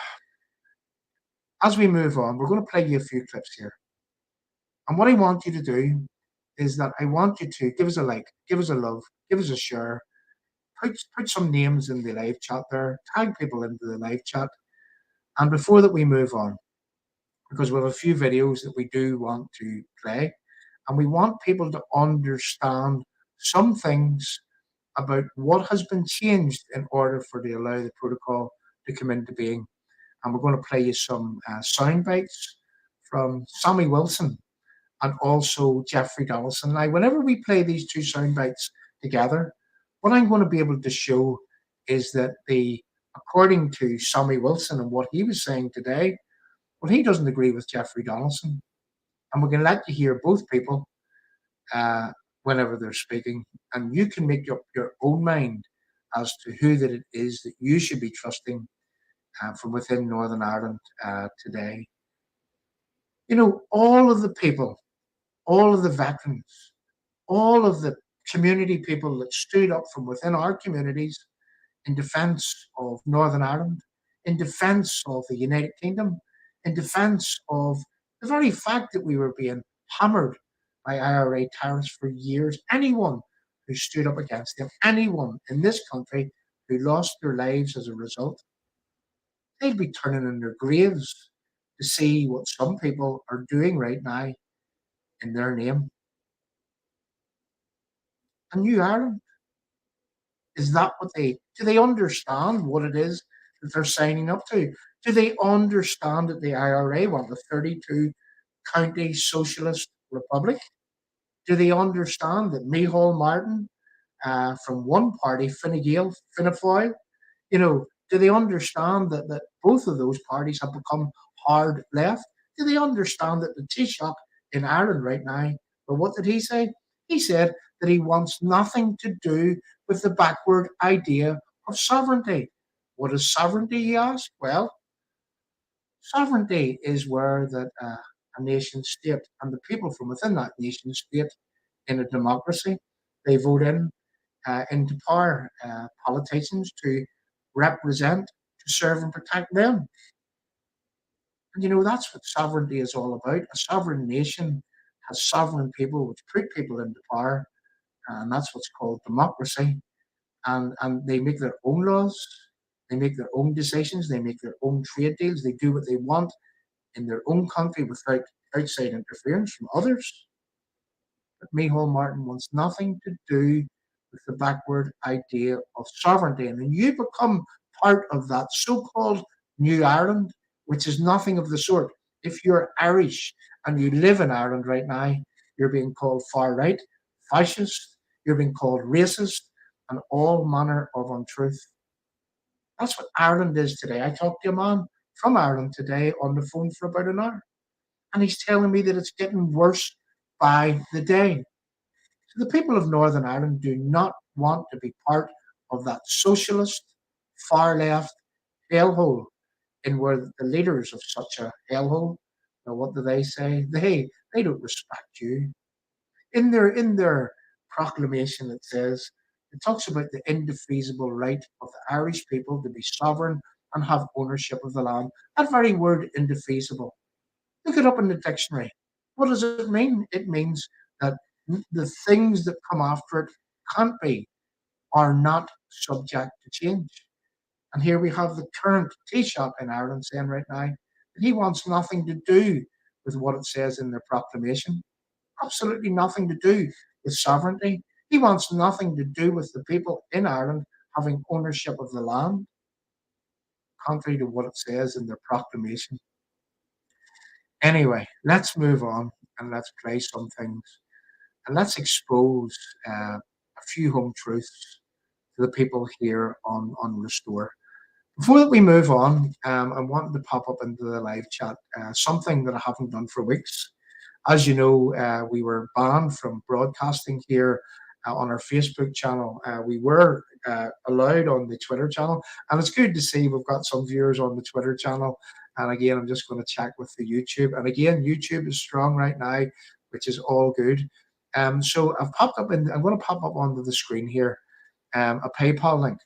as we move on, we're going to play you a few clips here. And what I want you to do is that I want you to give us a like, give us a love, give us a share, put some names in the live chat there, tag people into the live chat. And before that we move on, because we have a few videos that we do want to play, and we want people to understand some things about what has been changed in order for to allow the protocol to come into being. And we're going to play you some sound bites from Sammy Wilson and also Jeffrey Donaldson. Now, whenever we play these two sound bites together, what I'm going to be able to show is that according to Sammy Wilson and what he was saying today, well, he doesn't agree with Jeffrey Donaldson. And we're going to let you hear both people uh, whenever they're speaking, and you can make up your own mind as to who that it is that you should be trusting from within Northern Ireland today. All of the people, all of the veterans, all of the community people that stood up from within our communities in defence of Northern Ireland, in defence of the United Kingdom, in defence of the very fact that we were being hammered by IRA tariffs for years. Anyone who stood up against them, anyone in this country who lost their lives as a result, they'd be turning in their graves to see what some people are doing right now in their name. And New Ireland, is that what do they understand what it is that they're signing up to? Do they understand that the IRA want a 32 county socialist republic? Do they understand that Micheál Martin from one party, Fine Gael, Fianna Fáil, do they understand that both of those parties have become hard left? Do they understand that the Taoiseach in Ireland right now But what did he say? He said that he wants nothing to do with the backward idea of sovereignty. What is sovereignty, he asked? Well, sovereignty is where a nation state and the people from within that nation state in a democracy, they vote into power politicians to represent, to serve and protect them. And that's what sovereignty is all about. A sovereign nation has sovereign people which put people into power, and that's what's called democracy. And they make their own laws, they make their own decisions, they make their own trade deals, they do what they want in their own country without outside interference from others. But Micheál Martin wants nothing to do with the backward idea of sovereignty. And then you become part of that so called New Ireland, which is nothing of the sort. If you're Irish and you live in Ireland right now, you're being called far right, fascist, you're being called racist, and all manner of untruth. That's what Ireland is today. I talked to a man from Ireland today on the phone for about an hour, and he's telling me that it's getting worse by the day. So the people of Northern Ireland do not want to be part of that socialist, far left hellhole in where the leaders of such a hellhole, now what do they say? They don't respect you. In their proclamation it talks about the indefeasible right of the Irish people to be sovereign and have ownership of the land. That very word indefeasible. Look it up in the dictionary. What does it mean? It means that the things that come after it can't be, are not subject to change. And here we have the current Taoiseach in Ireland saying right now that he wants nothing to do with what it says in their proclamation. Absolutely nothing to do with sovereignty. He wants nothing to do with the people in Ireland having ownership of the land, contrary to what it says in their proclamation. Anyway, let's move on and let's play some things and let's expose a few home truths to the people here on Restore. Before we move on, I wanted to pop up into the live chat something that I haven't done for weeks. As you know, we were banned from broadcasting here on our Facebook channel. We were allowed on the Twitter channel, and it's good to see we've got some viewers on the Twitter channel. And again, I'm just going to check with the YouTube. And again, YouTube is strong right now, which is all good. So I'm going to pop up onto the screen here a PayPal link.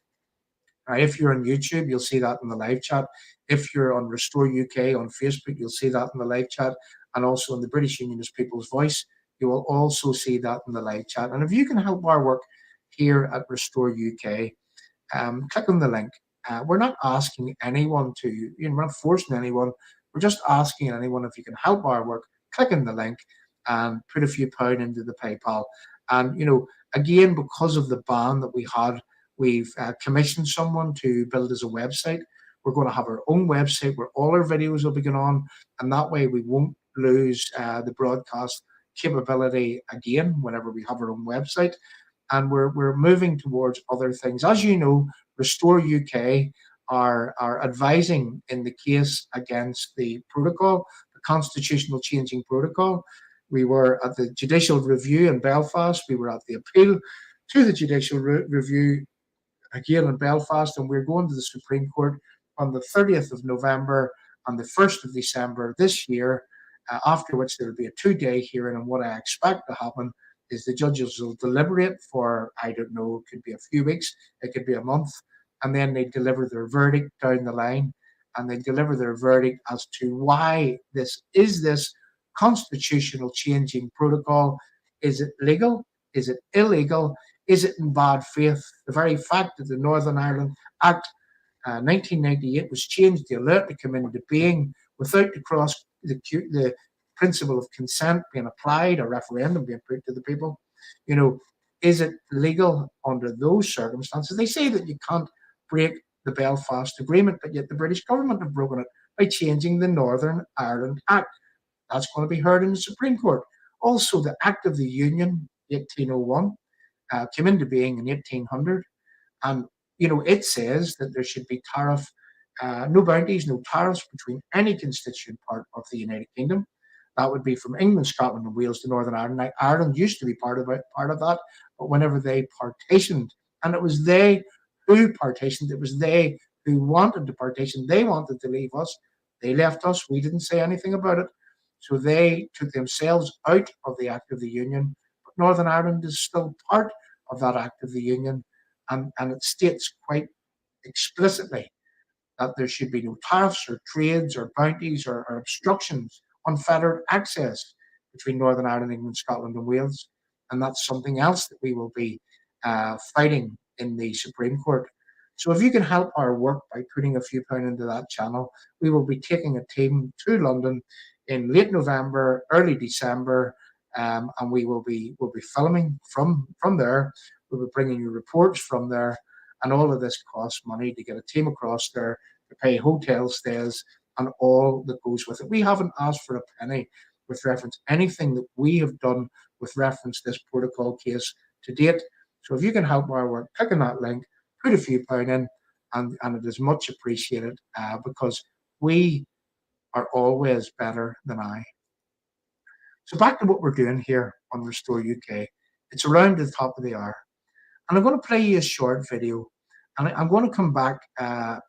Right, if you're on YouTube, you'll see that in the live chat. If you're on Restore UK on Facebook, you'll see that in the live chat. And also in the British Unionist People's Voice, you will also see that in the live chat. And if you can help our work here at Restore UK, click on the link. We're not asking anyone to, we're not forcing anyone. We're just asking anyone if you can help our work, click on the link and put a few pound into the PayPal. And, again, because of the ban that we had, we've commissioned someone to build us a website. We're going to have our own website where all our videos will be going on, and that way we won't lose the broadcast capability again whenever we have our own website. And we're moving towards other things. As you know, Restore UK are advising in the case against the protocol, the constitutional changing protocol. We were at the judicial review in Belfast. We were at the appeal to the judicial review again in Belfast, and we're going to the Supreme Court on the 30th of November and the 1st of December this year, after which there will be a 2-day hearing. And what I expect to happen is the judges will deliberate for, I don't know, it could be a few weeks, it could be a month, and then they deliver their verdict down the line, and they deliver their verdict as to why this constitutional changing protocol. Is it legal? Is it illegal? Is it in bad faith? The very fact that the Northern Ireland Act 1998 was changed to allow it to come into being without the principle of consent being applied, a referendum being put to the people. Is it legal under those circumstances? They say that you can't break the Belfast Agreement, but yet the British government have broken it by changing the Northern Ireland Act. That's going to be heard in the Supreme Court. Also, the Act of the Union, 1801, came into being in 1800. And, it says that there should be no boundaries, no tariffs between any constituent part of the United Kingdom. that would be from England, Scotland, and Wales to Northern Ireland. Now, Ireland used to be part of that, but whenever they partitioned, and it was they who partitioned, it was they who wanted to partition, they wanted to leave us. They left us. We didn't say anything about it. So they took themselves out of the Act of the Union. But Northern Ireland is still part of that Act of the Union, and it states quite explicitly that there should be no tariffs or trades or bounties or obstructions on fettered access between Northern Ireland, England, Scotland, and Wales. And that's something else that we will be fighting in the Supreme Court. So if you can help our work by putting a few pounds into that channel, we will be taking a team to London in late November, early December, and we'll be filming from there. We'll be bringing you reports from there, and all of this costs money to get a team across there, to pay hotel stays, and all that goes with it. We haven't asked for a penny with reference anything that we have done with reference this protocol case to date. So if you can help our work, click on that link, put a few pounds in, and it is much appreciated, because we are always better than I. So back to what we're doing here on Restore UK. It's around the top of the hour, and I'm going to play you a short video, and I'm going to come back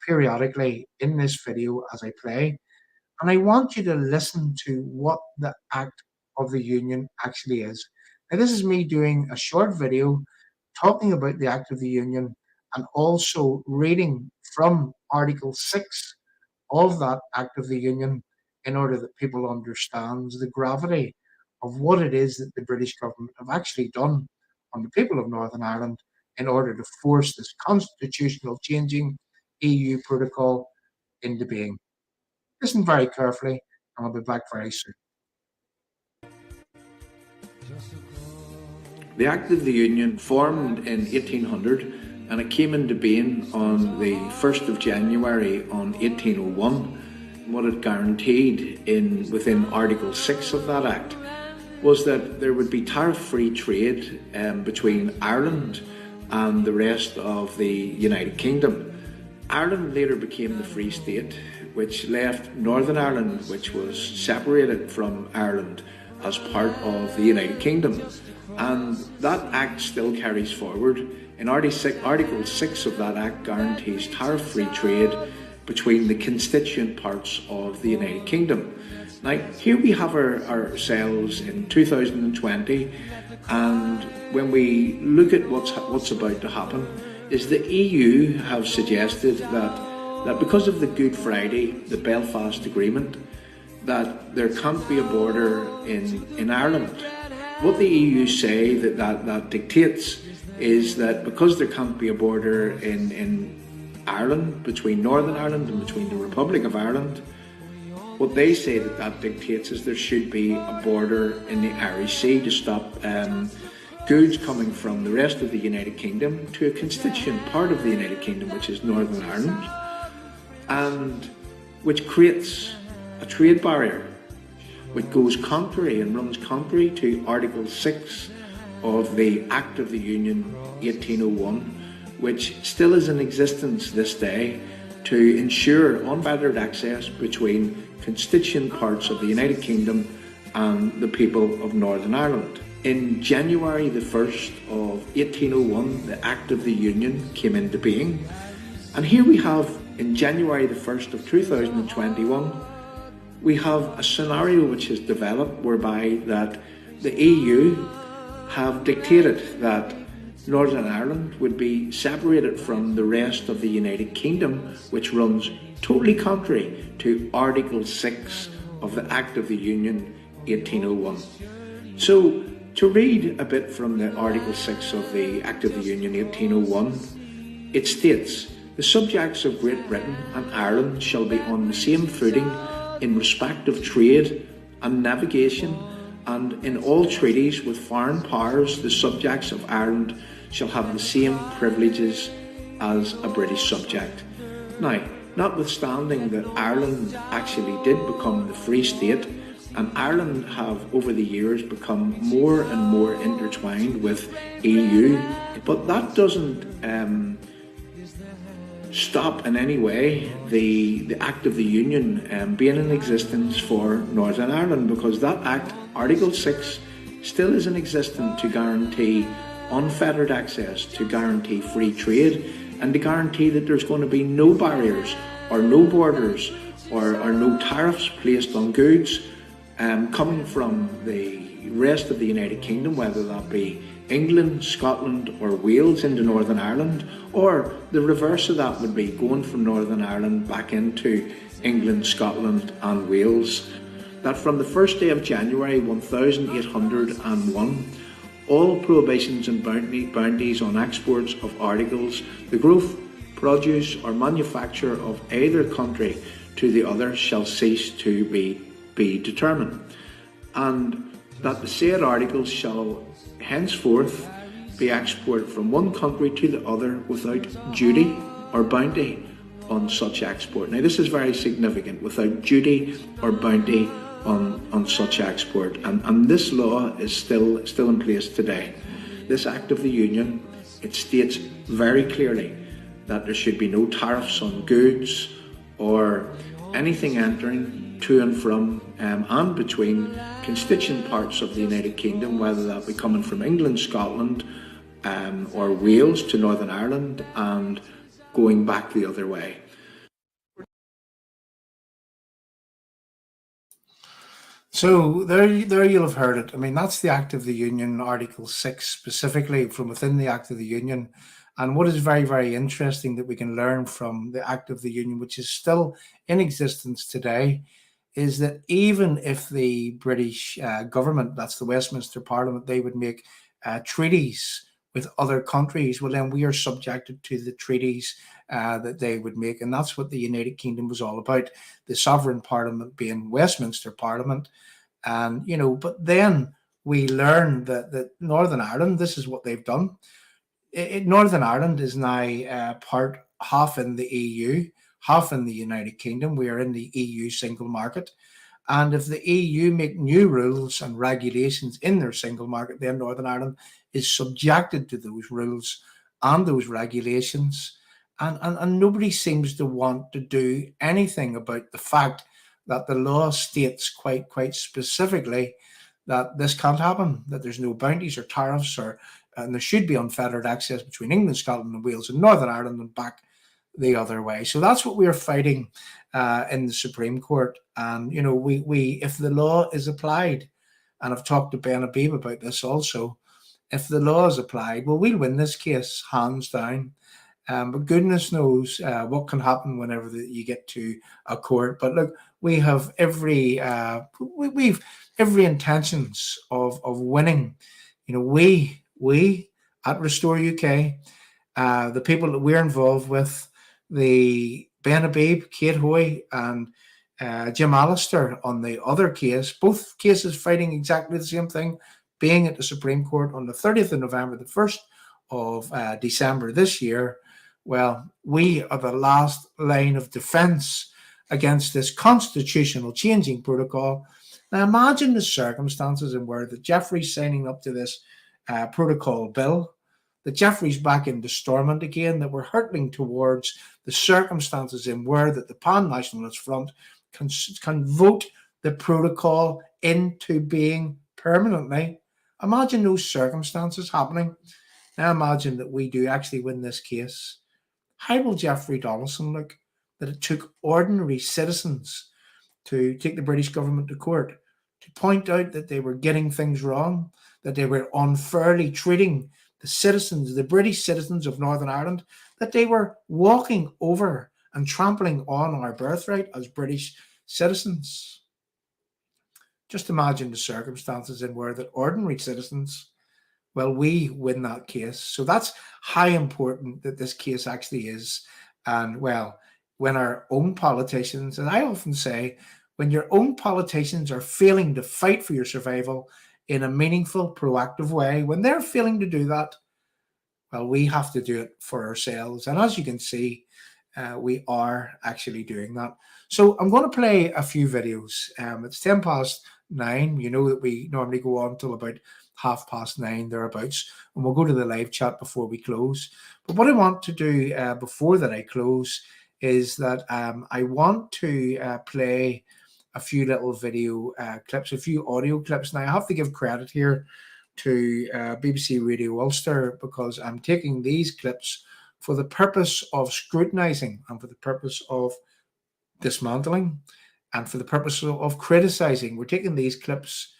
periodically in this video as I play, and I want you to listen to what the Act of the Union actually is. Now, this is me doing a short video talking about the Act of the Union, and also reading from Article 6 of that Act of the Union, in order that people understand the gravity of what it is that the British government have actually done on the people of Northern Ireland in order to force this constitutional changing EU protocol into being. Listen very carefully, and I'll be back very soon. The Act of the Union formed in 1800, and it came into being on the 1st of January on 1801. What it guaranteed within Article 6 of that Act was that there would be tariff-free trade between Ireland and the rest of the United Kingdom. Ireland later became the Free State, which left Northern Ireland, which was separated from Ireland, as part of the United Kingdom. And that Act still carries forward. In Article 6 of that Act guarantees tariff-free trade between the constituent parts of the United Kingdom. Now, here we have ourselves in 2020, and when we look at what's about to happen, is the EU have suggested that because of the Good Friday, the Belfast Agreement, that there can't be a border in Ireland. What the EU say that dictates is that because there can't be a border in Ireland, between Northern Ireland and between the Republic of Ireland, what they say that dictates is there should be a border in the Irish Sea to stop goods coming from the rest of the United Kingdom to a constituent part of the United Kingdom, which is Northern Ireland, and which creates a trade barrier which goes contrary and runs contrary to Article 6 of the Act of the Union 1801, which still is in existence this day, to ensure unfettered access between constituent parts of the United Kingdom and the people of Northern Ireland. In January the 1st of 1801, the Act of the Union came into being, and here we have, in January the 1st of 2021, we have a scenario which has developed whereby that the EU have dictated that Northern Ireland would be separated from the rest of the United Kingdom, which runs totally contrary to Article 6 of the Act of the Union 1801. So, to read a bit from the Article 6 of the Act of the Union 1801, it states, "The subjects of Great Britain and Ireland shall be on the same footing in respect of trade and navigation, and in all treaties with foreign powers the subjects of Ireland shall have the same privileges as a British subject." Now, notwithstanding that Ireland actually did become the Free State, and Ireland have over the years become more and more intertwined with EU, but that doesn't stop in any way the Act of the Union being in existence for Northern Ireland, because that Act, Article 6, still is in existence to guarantee unfettered access, to guarantee free trade, and to guarantee that there's going to be no barriers or no borders or no tariffs placed on goods coming from the rest of the United Kingdom, whether that be England, Scotland or Wales into Northern Ireland, or the reverse of that would be going from Northern Ireland back into England, Scotland and Wales. That from the first day of January 1801, all prohibitions and bounties on exports of articles, the growth, produce or manufacture of either country to the other shall cease to be determined, and that the said articles shall henceforth be exported from one country to the other without duty or bounty on such export. Now this is very significant, without duty or bounty on such export, and this law is still in place today. This Act of the Union, it states very clearly that there should be no tariffs on goods or anything entering to and from and between constituent parts of the United Kingdom, whether that be coming from England, Scotland or Wales to Northern Ireland and going back the other way. So there you'll have heard it. I mean, that's the Act of the Union, Article 6, specifically from within the Act of the Union. And what is very, very interesting that we can learn from the Act of the Union, which is still in existence today, is that even if the British government, that's the Westminster Parliament, they would make treaties with other countries, well, then we are subjected to the treaties that they would make. And that's what the United Kingdom was all about, the sovereign parliament being Westminster Parliament. And, you know, but then we learn that Northern Ireland, this is what they've done. Northern Ireland is now half in the EU, half in the United Kingdom. We are in the EU single market. And if the EU make new rules and regulations in their single market, then Northern Ireland is subjected to those rules and those regulations. And nobody seems to want to do anything about the fact that the law states quite specifically that this can't happen, that there's no bounties or tariffs, and there should be unfettered access between England, Scotland and Wales and Northern Ireland and back the other way. So that's what we are fighting in the Supreme Court. And, you know, we if the law is applied, and I've talked to Ben Habib about this also, if the law is applied, well, we'll win this case hands down. But goodness knows what can happen whenever you get to a court. But look, we have every intentions of winning. You know, we at Restore UK, the people that we're involved with, the Ben Habib, Kate Hoy, and Jim Allister on the other case, both cases fighting exactly the same thing, being at the Supreme Court on the 30th of November, the 1st of December this year. Well, we are the last line of defense against this constitutional changing protocol. Now imagine the circumstances and where that Jeffrey's signing up to this protocol bill, that Jeffrey's back into Stormont again, that we're hurtling towards the circumstances in where that the Pan-Nationalist Front can vote the protocol into being permanently. Imagine those circumstances happening. Now imagine that we do actually win this case. How will Jeffrey Donaldson look that it took ordinary citizens to take the British government to court to point out that they were getting things wrong, that they were unfairly treating the citizens, the British citizens of Northern Ireland, that they were walking over and trampling on our birthright as British citizens? Just imagine the circumstances in where that ordinary citizens, well, we win that case. So that's how important that this case actually is. And well, when our own politicians, and I often say, when your own politicians are failing to fight for your survival in a meaningful, proactive way, when they're failing to do that, well, we have to do it for ourselves. And as you can see, we are actually doing that. So I'm going to play a few videos. It's 9:10. You know that we normally go on till about 9:30 thereabouts, and we'll go to the live chat before we close. But what I want to do before that I close is that I want to play a few little video clips, a few audio clips. Now I have to give credit here to BBC Radio Ulster, because I'm taking these clips for the purpose of scrutinising and for the purpose of dismantling and for the purpose of criticising. We're taking these clips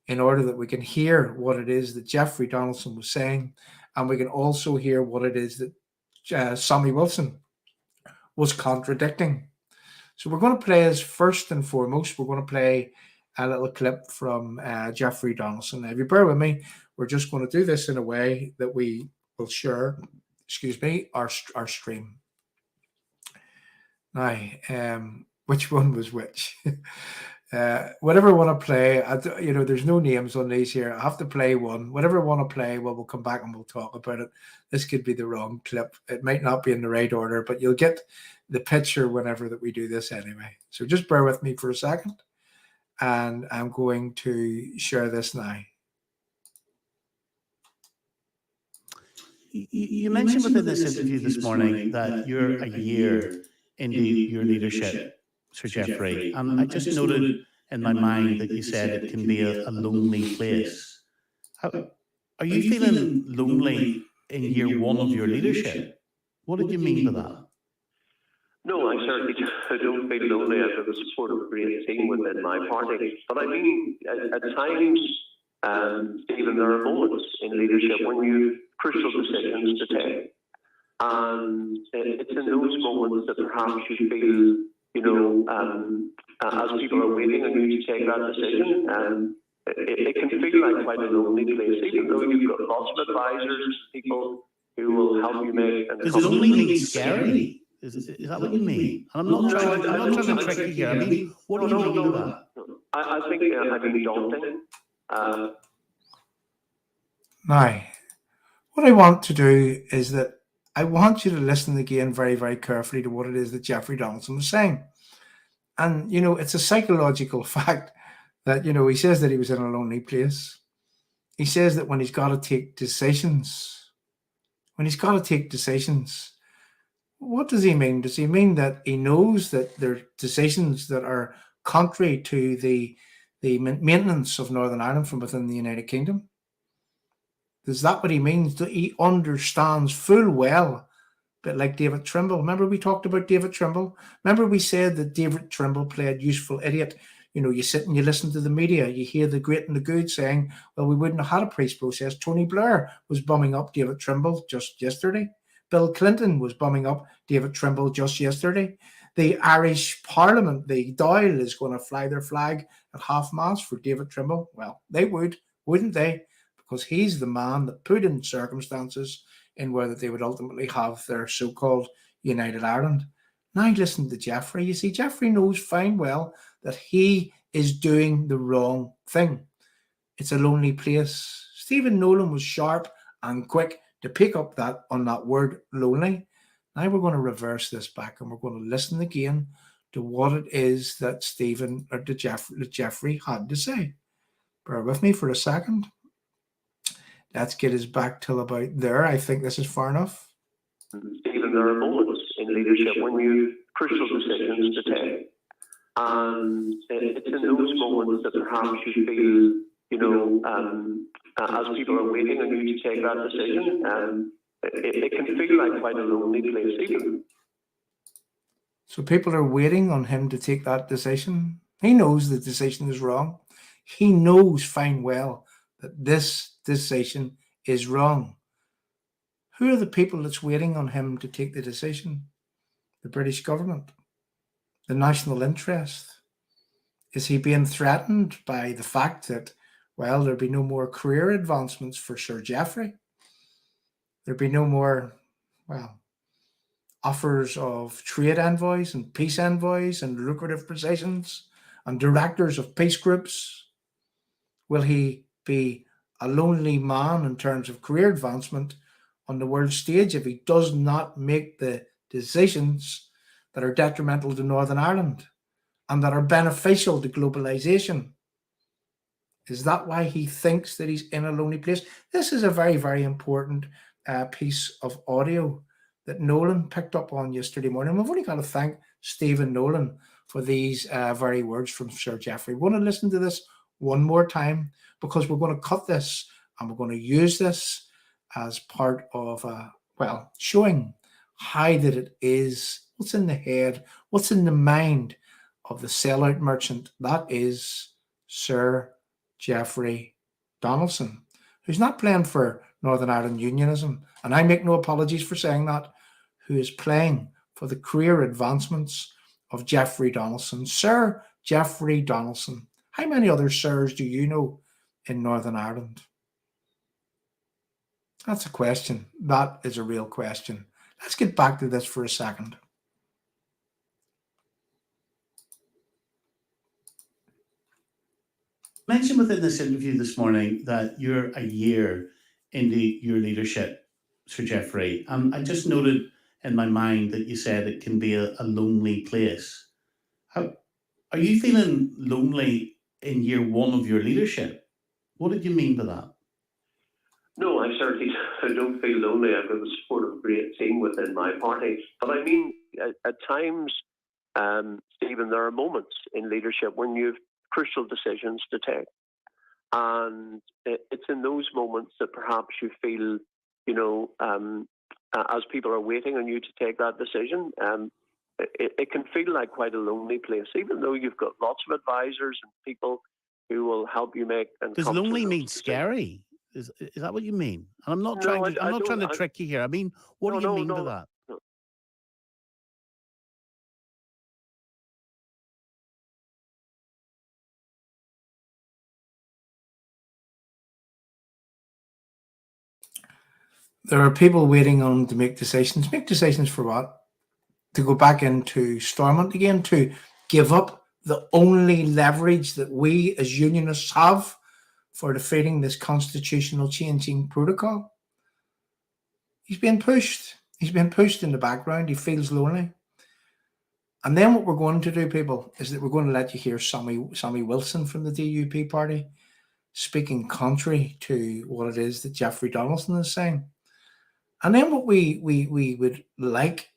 in order that we can hear what it is that Jeffrey Donaldson was saying, and we can also hear what it is that Sammy Wilson was contradicting. So we're going to play, as first and foremost, we're going to play a little clip from Jeffrey Donaldson. Now, if you bear with me, we're just going to do this in a way that we will share, our stream. Now, which one was which? Whatever I want to play, there's no names on these here. I have to play one. Whatever I want to play, well, we'll come back and we'll talk about it. This could be the wrong clip. It might not be in the right order, but you'll get the picture whenever that we do this anyway. So just bear with me for a second, and I'm going to share this now. You mentioned within this interview this morning that you're a year into your leadership, Sir Geoffrey, and I just noted in my mind that you said it can be a lonely place. Are you feeling lonely in year one of your leadership? What did you mean by that? No, I certainly don't feel lonely. I have a sort of great team within my party. But I mean, at times, even there are moments in leadership when you have crucial decisions to take. And it's in those moments that perhaps you feel, as people are waiting on you to take that decision, it can feel like quite a lonely place, even though you've got lots of advisors, people who will help you make. Does it only mean scary? Is that what you mean? And I'm not trying to trick you here. I mean, what do you mean by that? I think I mean daunting. Now, what I want to do is that I want you to listen again very, very carefully to what it is that Jeffrey Donaldson was saying. And, it's a psychological fact that, he says that he was in a lonely place. He says that when he's got to take decisions, what does he mean? Does he mean that he knows that there are decisions that are contrary to the maintenance of Northern Ireland from within the United Kingdom? Is that what he means? That he understands full well, a bit like David Trimble. Remember we talked about David Trimble? Remember we said that David Trimble played useful idiot? You sit and you listen to the media, you hear the great and the good saying, well, we wouldn't have had a peace process. Tony Blair was bumming up David Trimble just yesterday. Bill Clinton was bumming up David Trimble just yesterday. The Irish Parliament, the Dáil, is going to fly their flag at half-mast for David Trimble. Well, they would, wouldn't they? Because he's the man that put in circumstances in where that they would ultimately have their so-called United Ireland. Now listen to Jeffrey. You see, Jeffrey knows fine well that he is doing the wrong thing. It's a lonely place. Stephen Nolan was sharp and quick to pick up on that word lonely. Now we're going to reverse this back and we're going to listen again to what it is that Jeffrey had to say. Bear with me for a second. Let's get us back till about there. I think this is far enough. Even there are moments in leadership when you have crucial decisions to take. And it's in those moments that perhaps you feel, as people are waiting on you to take that decision, it can feel like quite a lonely place even. So people are waiting on him to take that decision. He knows the decision is wrong. He knows fine well that this decision is wrong. Who are the people that's waiting on him to take the decision? The British government? The national interest? Is he being threatened by the fact that, well, there'll be no more career advancements for Sir Geoffrey? There'll be no more, offers of trade envoys and peace envoys and lucrative positions and directors of peace groups? Will he be a lonely man in terms of career advancement on the world stage if he does not make the decisions that are detrimental to Northern Ireland and that are beneficial to globalization? Is that why he thinks that he's in a lonely place? This is a very, very important piece of audio that Nolan picked up on yesterday morning. We've only got to thank Stephen Nolan for these very words from Sir Geoffrey. We want to listen to this one more time because we're going to cut this and we're going to use this as part of, showing how that it is, what's in the head, what's in the mind of the sellout merchant. That is Sir Geoffrey Donaldson, who's not playing for Northern Ireland Unionism, and I make no apologies for saying that, who is playing for the career advancements of Geoffrey Donaldson. Sir Geoffrey Donaldson. How many other sirs do you know in Northern Ireland? That's a question. That is a real question. Let's get back to this for a second. Mentioned within this interview this morning that you're a year into your leadership, Sir Geoffrey. I just noted in my mind that you said it can be a lonely place. Are you feeling lonely in year one of your leadership? What did you mean by that? No, I certainly don't feel lonely. I've got the support of a great team within my party. But I mean, at times, Stephen, there are moments in leadership when you've crucial decisions to take. And it's in those moments that perhaps you feel, as people are waiting on you to take that decision, it can feel like quite a lonely place, even though you've got lots of advisors and people who will help you make. Does lonely mean scary? Is that what you mean? And I'm not trying to trick you here. I mean, what do you mean by that? No. There are people waiting on him to make decisions. Make decisions for what? To go back into Stormont again, to give up the only leverage that we as unionists have for defeating this constitutional changing protocol. He's been pushed. He's been pushed in the background. He feels lonely. And then what we're going to do, people, is that we're going to let you hear Sammy Wilson from the DUP party speaking contrary to what it is that Geoffrey Donaldson is saying. And then what we would like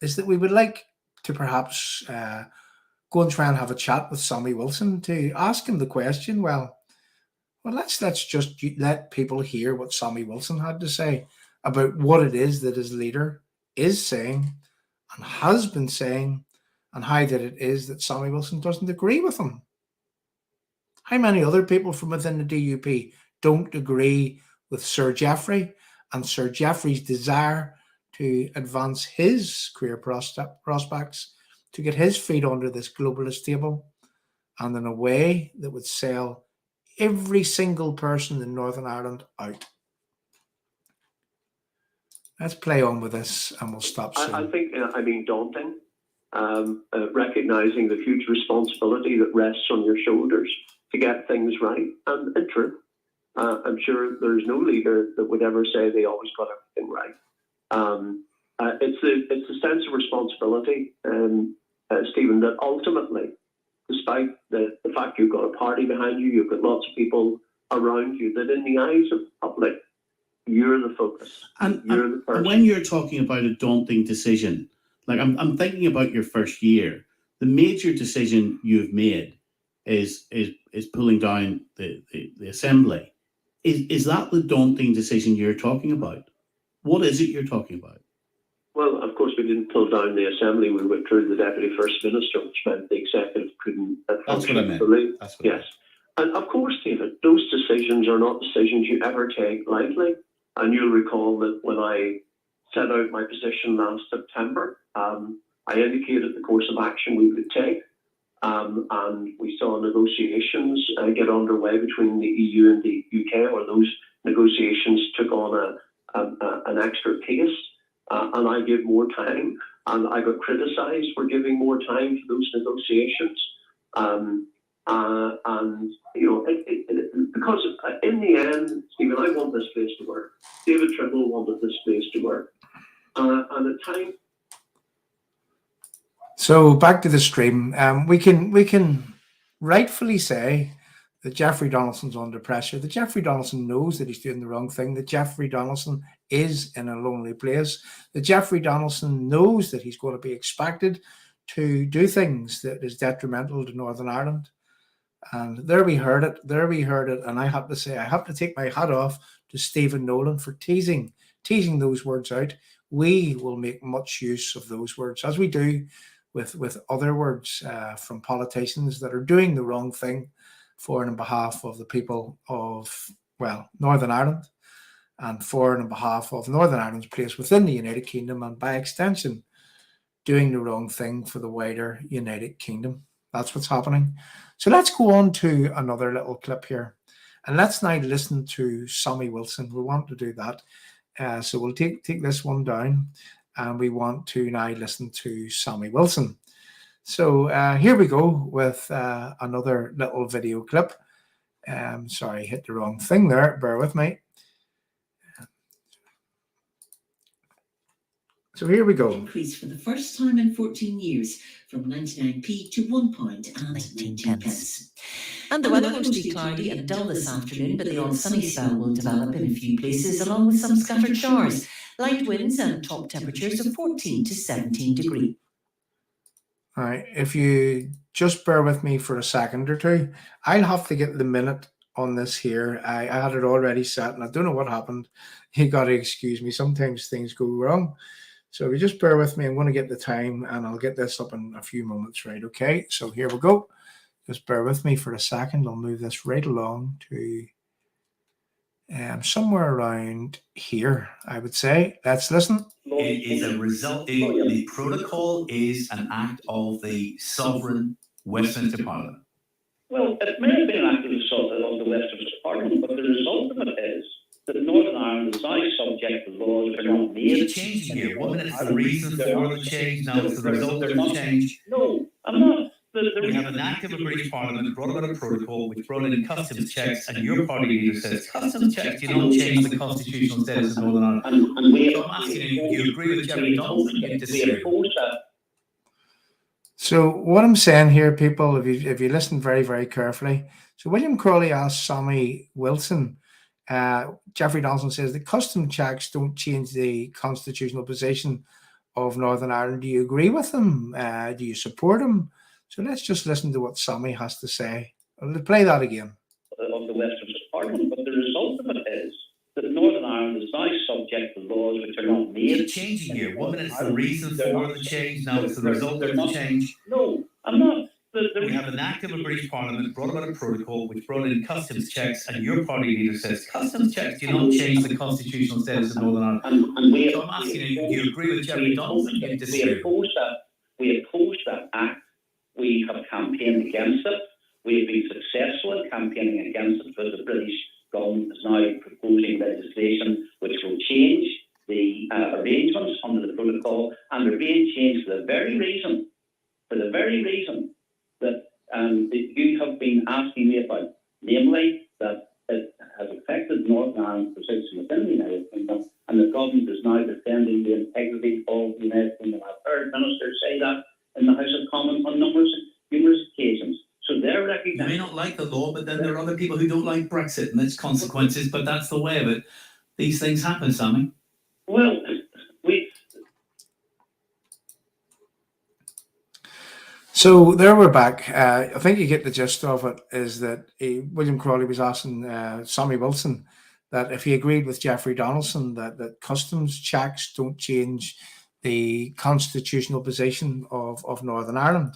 is that we would like to perhaps go and try and have a chat with Sammy Wilson to ask him the question, well, let's just let people hear what Sammy Wilson had to say about what it is that his leader is saying and has been saying, and how that it is that Sammy Wilson doesn't agree with him. How many other people from within the DUP don't agree with Sir Geoffrey and Sir Geoffrey's desire to advance his career prospects, to get his feet under this globalist table, and in a way that would sell every single person in Northern Ireland out? Let's play on with this and we'll stop soon. I think, daunting. Recognizing the huge responsibility that rests on your shoulders to get things right. And in truth, I'm sure there's no leader that would ever say they always got everything right. It's a sense of responsibility, Stephen, that ultimately, despite the fact you've got a party behind you, you've got lots of people around you, that in the eyes of the public, you're the focus. And you're the person. When you're talking about a daunting decision, like I'm thinking about your first year, the major decision you've made is pulling down the assembly. Is that the daunting decision you're talking about? What is it you're talking about? Well, of course, we didn't pull down the assembly. We withdrew the deputy first minister, which meant the executive couldn't function. That's what I meant. Yes. And of course, David, those decisions are not decisions you ever take lightly. And you'll recall that when I set out my position last September, I indicated the course of action we would take. And we saw negotiations get underway between the EU and the UK, where those negotiations took on an extra pace. And I gave more time, and I got criticised for giving more time for those negotiations. Because in the end, Stephen, I want this place to work. David Trimble wanted this place to work. And at times. So back to the stream. We can rightfully say that Jeffrey Donaldson's under pressure, that Jeffrey Donaldson knows that he's doing the wrong thing, that Jeffrey Donaldson is in a lonely place, that Jeffrey Donaldson knows that he's going to be expected to do things that is detrimental to Northern Ireland. And there we heard it, and I have to say, I have to take my hat off to Stephen Nolan for teasing those words out. We will make much use of those words, as we do with other words from politicians that are doing the wrong thing for and on behalf of the people of, well, Northern Ireland, and for and on behalf of Northern Ireland's place within the United Kingdom, and by extension, doing the wrong thing for the wider United Kingdom. That's what's happening. So let's go on to another little clip here. And let's now listen to Sammy Wilson. We want to do that. So we'll take this one down, and we want to now listen to Sammy Wilson. So here we go with another little video clip. Sorry, hit the wrong thing there. Bear with me. So here we go. Increased for the first time in 14 years from 99p to £1.19. And the weather will be cloudy and dull this afternoon, but the odd sunny spell will develop in a few places, along with some scattered showers. Light winds and top temperatures of 14 to 17 degrees. All right, if you just bear with me for a second or two, I'll have to get the minute on this here. I had it already set, and I don't know what happened. You got to excuse me. Sometimes things go wrong. So if you just bear with me, I'm going to get the time, and I'll get this up in a few moments, right? Okay, so here we go. Just bear with me for a second. I'll move this right along to somewhere around here, I would say. Let's listen. It is a result. The protocol is an act of the sovereign Westminster Parliament. Well, it may have been an act of the Westminster Parliament, but the result of it is that Northern Ireland is now subject to laws that are not made. It's changing here. One minute it's the reason for the change, now it's the result of the change. No, I'm not. We have an act of a British Parliament brought about a protocol which brought in customs checks, and your party leader says customs checks do not change the constitutional status of Northern Ireland. And we So I'm asking you, do you agree with Jerry Donaldson? You disagree? So what I'm saying here, people, if you listen very, very carefully, so William Crawley asked Sammy Wilson, Jeffrey Donaldson says the custom checks don't change the constitutional position of Northern Ireland. Do you agree with them? Do you support him? So let's just listen to what Sammy has to say. I'll play that again. Of the Westminster Parliament, but the result of it is that Northern Ireland is now subject to laws which are not made. It's changing here. One minute it's the reason for the change, now it's the result of the change. No, I'm not. We have an act of a British Parliament brought about a protocol which brought in customs checks, and your party leader says customs checks do not change the constitutional status of Northern Ireland. And So I'm asking you, do you agree with Jerry Donaldson? You disagree? We oppose that act. We have campaigned against it. We have been successful in campaigning against it, because the British government is now proposing legislation which will change the arrangements under the protocol, and they're being changed for the very reason that you have been asking me about, namely that it has affected Northern Ireland's position within the United Kingdom, and the government is now defending the integrity of the United Kingdom. I've heard ministers say that in the House of Commons on numerous occasions. So they're You recognizing. may not like the law, but then there are other people who don't like Brexit and its consequences, but that's the way of it. These things happen, Sammy. Well, So there we're back. I think you get the gist of it, is that William Crawley was asking Sammy Wilson that if he agreed with Jeffrey Donaldson that customs checks don't change the constitutional position of Northern Ireland.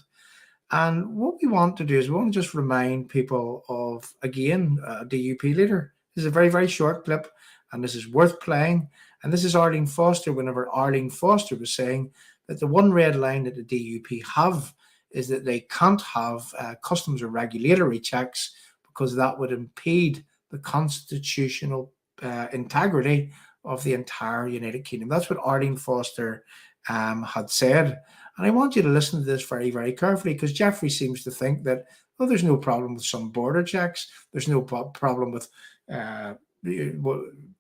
And what we want to do is we want to just remind people of, again, a DUP leader. This is a very, very short clip, and this is worth playing. And this is Arlene Foster, whenever Arlene Foster was saying that the one red line that the DUP have is that they can't have customs or regulatory checks, because that would impede the constitutional integrity of the entire United Kingdom. That's what Arlene Foster had said. And I want you to listen to this very, very carefully, because Jeffrey seems to think that, oh, there's no problem with some border checks. There's no problem with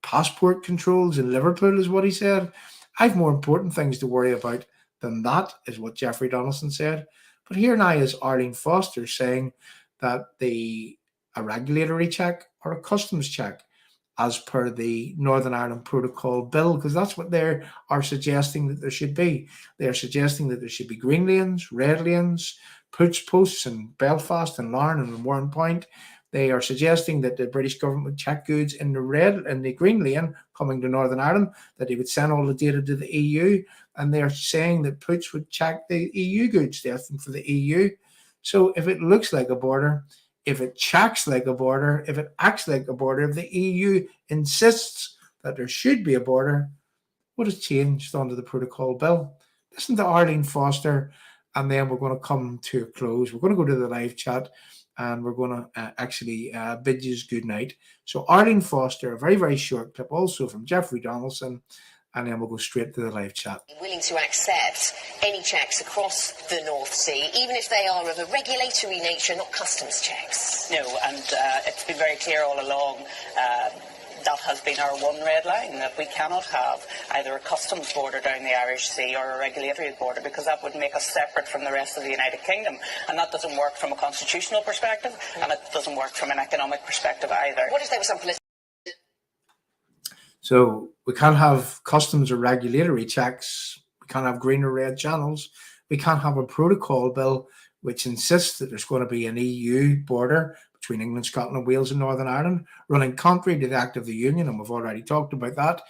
passport controls in Liverpool, is what he said. I've more important things to worry about than that, is what Jeffrey Donaldson said. But here now is Arlene Foster saying that the a regulatory check or a customs check, as per the Northern Ireland Protocol Bill, because that's what they are suggesting that there should be. They are suggesting that there should be green lanes, red lanes, push posts in Belfast and Larne and Warrenpoint. They are suggesting that the British government would check goods in the green lane coming to Northern Ireland, that they would send all the data to the EU, and they are saying that Puts would check the EU goods, destined for the EU. So if it looks like a border, if it checks like a border, if it acts like a border, if the EU insists that there should be a border, what has changed under the Protocol Bill? Listen to Arlene Foster, and then we're going to come to a close. We're going to go to the live chat, and we're going to actually bid you good night. So Arlene Foster, a very, very short clip, also from Jeffrey Donaldson, and then we'll go straight to the live chat. Willing to accept any checks across the North Sea, even if they are of a regulatory nature, not customs checks? No, and it's been very clear all along. That has been our one red line, that we cannot have either a customs border down the Irish Sea or a regulatory border, because that would make us separate from the rest of the United Kingdom, and that doesn't work from a constitutional perspective, and it doesn't work from an economic perspective either. What if there was some political... So we can't have customs or regulatory checks. We can't have green or red channels. We can't have a protocol bill which insists that there's going to be an EU border between England, Scotland, Wales and Northern Ireland, running contrary to the Act of the Union, and we've already talked about that,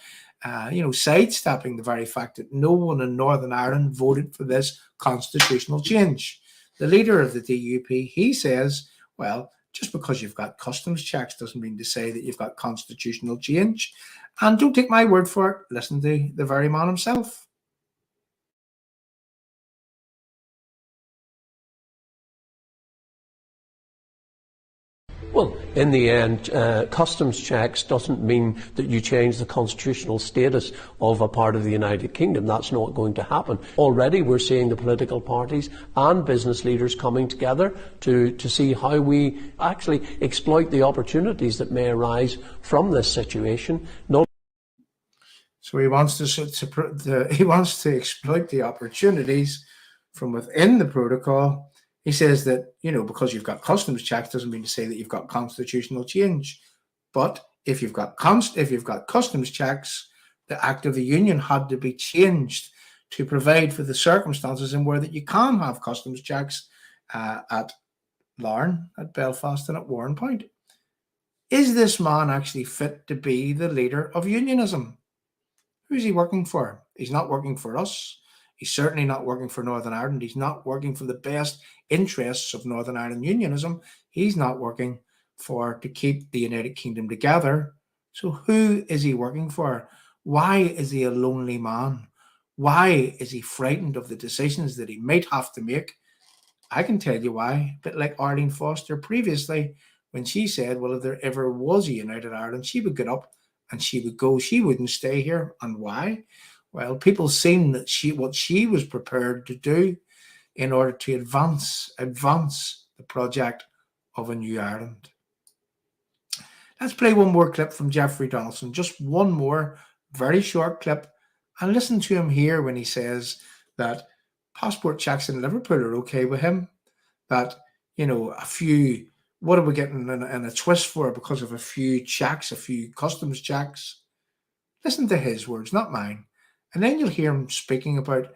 sidestepping the very fact that no one in Northern Ireland voted for this constitutional change. The leader of the DUP, he says, well, just because you've got customs checks doesn't mean to say that you've got constitutional change. And don't take my word for it, listen to the very man himself. Well, in the end, customs checks doesn't mean that you change the constitutional status of a part of the United Kingdom. That's not going to happen. Already we're seeing the political parties and business leaders coming together to see how we actually exploit the opportunities that may arise from this situation. So he wants to exploit the opportunities from within the protocol. He says that, because you've got customs checks doesn't mean to say that you've got constitutional change. But if you've got customs checks, the Act of the Union had to be changed to provide for the circumstances in where that you can have customs checks at Larne, at Belfast and at Warrenpoint. Is this man actually fit to be the leader of unionism? Who's he working for? He's not working for us. He's certainly not working for Northern Ireland. He's not working for the best interests of Northern Ireland unionism. He's not working to keep the United Kingdom together. So who is he working for? Why is he a lonely man? Why is he frightened of the decisions that he might have to make? I can tell you why. A bit like Arlene Foster previously, when she said, well, if there ever was a United Ireland, she would get up and she would go. She wouldn't stay here. And why? Well, people seen that what she was prepared to do in order to advance the project of a new Ireland. Let's play one more clip from Jeffrey Donaldson, just one more very short clip, and listen to him here when he says that passport checks in Liverpool are okay with him, that, a few, what are we getting in a twist for because of a few checks, a few customs checks? Listen to his words, not mine. And then you'll hear him speaking about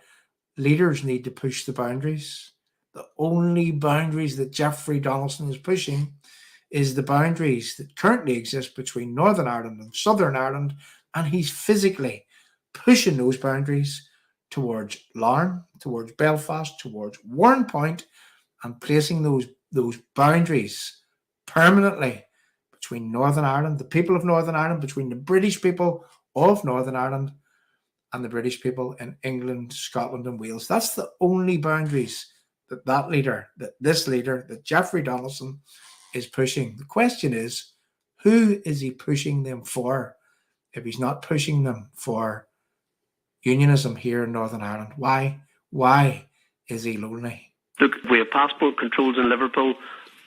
leaders need to push the boundaries. The only boundaries that Jeffrey Donaldson is pushing is the boundaries that currently exist between Northern Ireland and Southern Ireland, and he's physically pushing those boundaries towards Larne, towards Belfast, towards Warrenpoint, and placing those boundaries permanently between Northern Ireland, the people of Northern Ireland, between the British people of Northern Ireland and the British people in England, Scotland and Wales. That's the only boundaries that this leader, that Jeffrey Donaldson is pushing. The question is, who is he pushing them for if he's not pushing them for unionism here in Northern Ireland? Why is he lonely? Look, we have passport controls in Liverpool.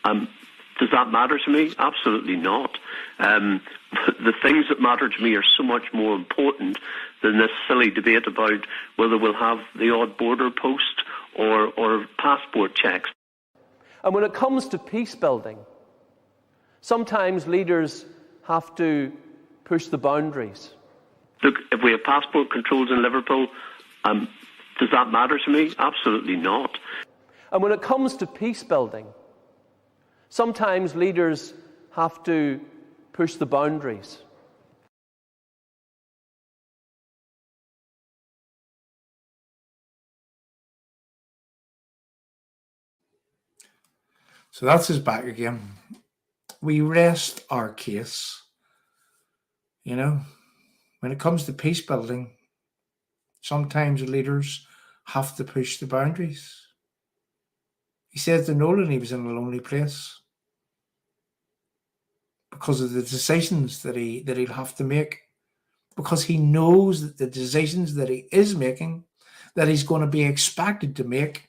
Does that matter to me? Absolutely not. The things that matter to me are so much more important than this silly debate about whether we'll have the odd border post or passport checks. And when it comes to peace building, Sometimes leaders have to push the boundaries. Look, if we have passport controls in Liverpool, does that matter to me? Absolutely not. And when it comes to peace building, sometimes leaders have to push the boundaries. So that's us back again. We rest our case. You know, when it comes to peace building, sometimes leaders have to push the boundaries. He said to Nolan he was in a lonely place because of the decisions that he'll have to make, because he knows that the decisions that he is making, that he's going to be expected to make,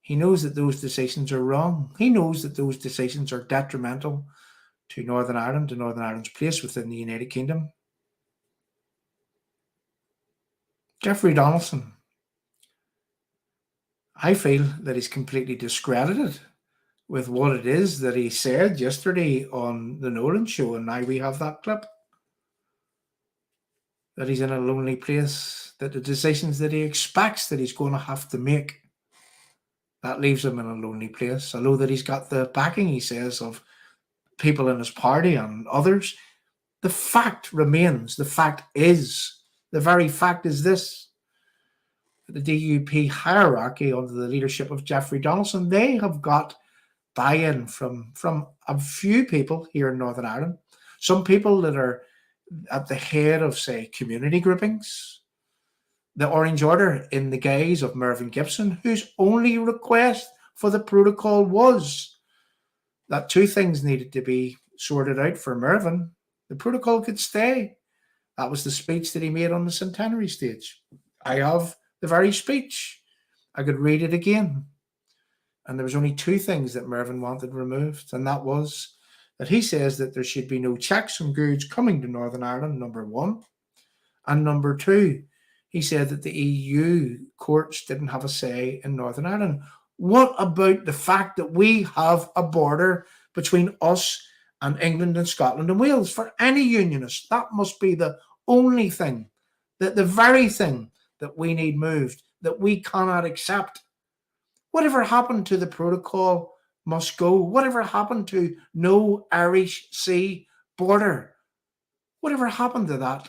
he knows that those decisions are wrong. He knows that those decisions are detrimental to Northern Ireland, to Northern Ireland's place within the United Kingdom. Jeffrey Donaldson, I feel that he's completely discredited with what it is that he said yesterday on the Nolan show, and now we have that clip. That he's in a lonely place, that the decisions that he expects that he's going to have to make, that leaves him in a lonely place. Although that he's got the backing, he says, of people in his party and others, the fact remains, the very fact is this: the DUP hierarchy under the leadership of Jeffrey Donaldson, they have got buy-in from a few people here in Northern Ireland, some people that are at the head of, say, community groupings, the Orange Order in the guise of Mervyn Gibson, whose only request for the protocol was that two things needed to be sorted out for Mervyn. The protocol could stay. That was the speech that he made on the centenary stage. I have the very speech. I could read it again. And there was only two things that Mervyn wanted removed, and that was that he says that there should be no checks on goods coming to Northern Ireland, number one. And number two, he said that the EU courts didn't have a say in Northern Ireland. What about the fact that we have a border between us and England and Scotland and Wales? For any unionist, that must be the only thing, that the very thing that we need moved, that we cannot accept. Whatever happened to the protocol must go. Whatever happened to no Irish Sea border? Whatever happened to that?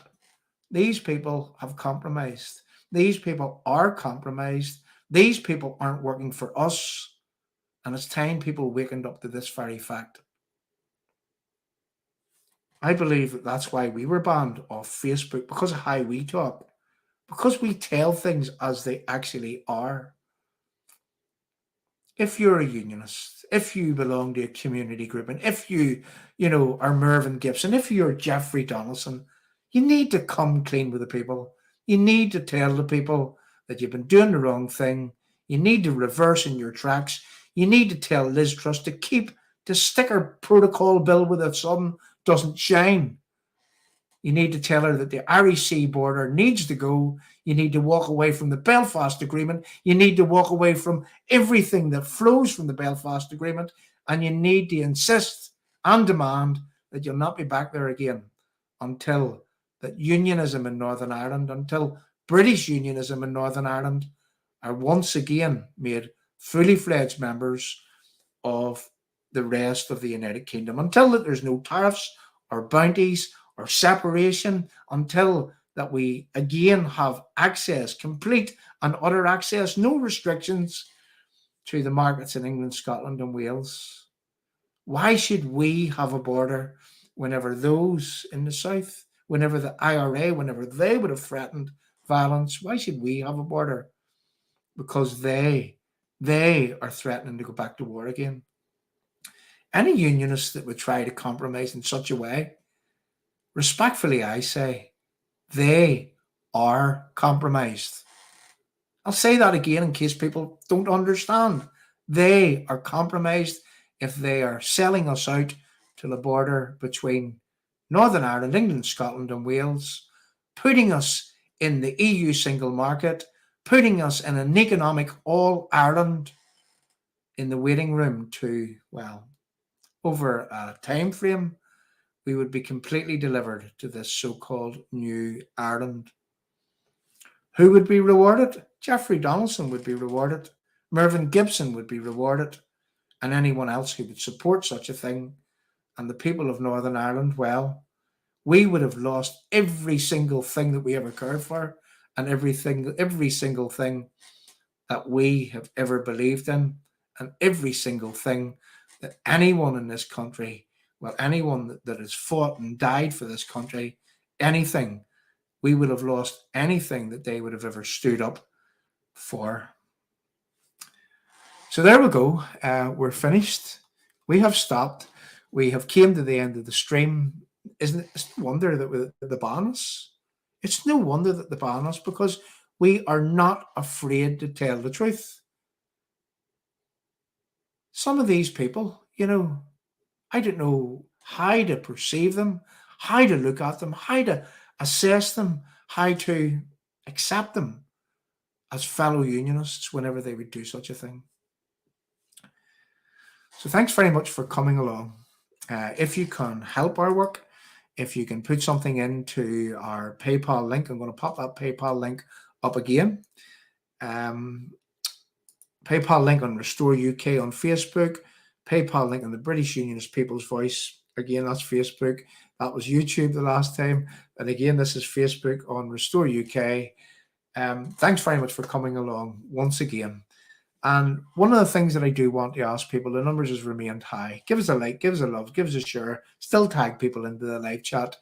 These people have compromised. These people are compromised. These people aren't working for us. And it's time people wakened up to this very fact. I believe that that's why we were banned off Facebook, because of how we talk, because we tell things as they actually are. If you're a unionist, if you belong to a community group, and if you are Mervyn Gibson, if you're Jeffrey Donaldson, you need to come clean with the people. You need to tell the people that you've been doing the wrong thing. You need to reverse in your tracks. You need to tell Liz Truss to stick her protocol bill where the sun doesn't shine. You need to tell her that the Irish Sea border needs to go. You need to walk away from the Belfast Agreement. You need to walk away from everything that flows from the Belfast Agreement. And you need to insist and demand that you'll not be back there again until that unionism in Northern Ireland, until British unionism in Northern Ireland are once again made fully fledged members of the rest of the United Kingdom, until that there's no tariffs or bounties or separation, until that we again have access, complete and utter access, no restrictions to the markets in England, Scotland and Wales. Why should we have a border whenever those in the south, whenever the IRA, whenever they would have threatened violence? Why should we have a border? Because they are threatening to go back to war again. Any unionist that would try to compromise in such a way, respectfully I say, they are compromised. I'll say that again in case people don't understand. They are compromised if they are selling us out to the border between Northern Ireland, England, Scotland and Wales, putting us in the EU single market, putting us in an economic all-Ireland in the waiting room to, well, over a time frame, we would be completely delivered to this so-called New Ireland. Who would be rewarded? Jeffrey Donaldson would be rewarded. Mervyn Gibson would be rewarded. And anyone else who would support such a thing. And the people of Northern Ireland, well, we would have lost every single thing that we ever cared for, and every single thing that we have ever believed in, and every single thing that anyone in this country, well, anyone that has fought and died for this country, anything, we would have lost anything that they would have ever stood up for. So there we go. We're finished. We have stopped. We have came to the end of the stream. It's no wonder that the ban us. It's no wonder that the ban us, because we are not afraid to tell the truth. Some of these people, I don't know how to perceive them, how to look at them, how to assess them, how to accept them as fellow unionists whenever they would do such a thing. So thanks very much for coming along. If you can help our work, if you can put something into our PayPal link, I'm going to pop that PayPal link up again. PayPal link on Restore UK on Facebook, PayPal link on the British Unionist People's Voice. Again, that's Facebook. That was YouTube the last time. And again, this is Facebook on Restore UK. Thanks very much for coming along once again. And one of the things that I do want to ask people, the numbers has remained high. Give us a like, give us a love, give us a share, still tag people into the live chat.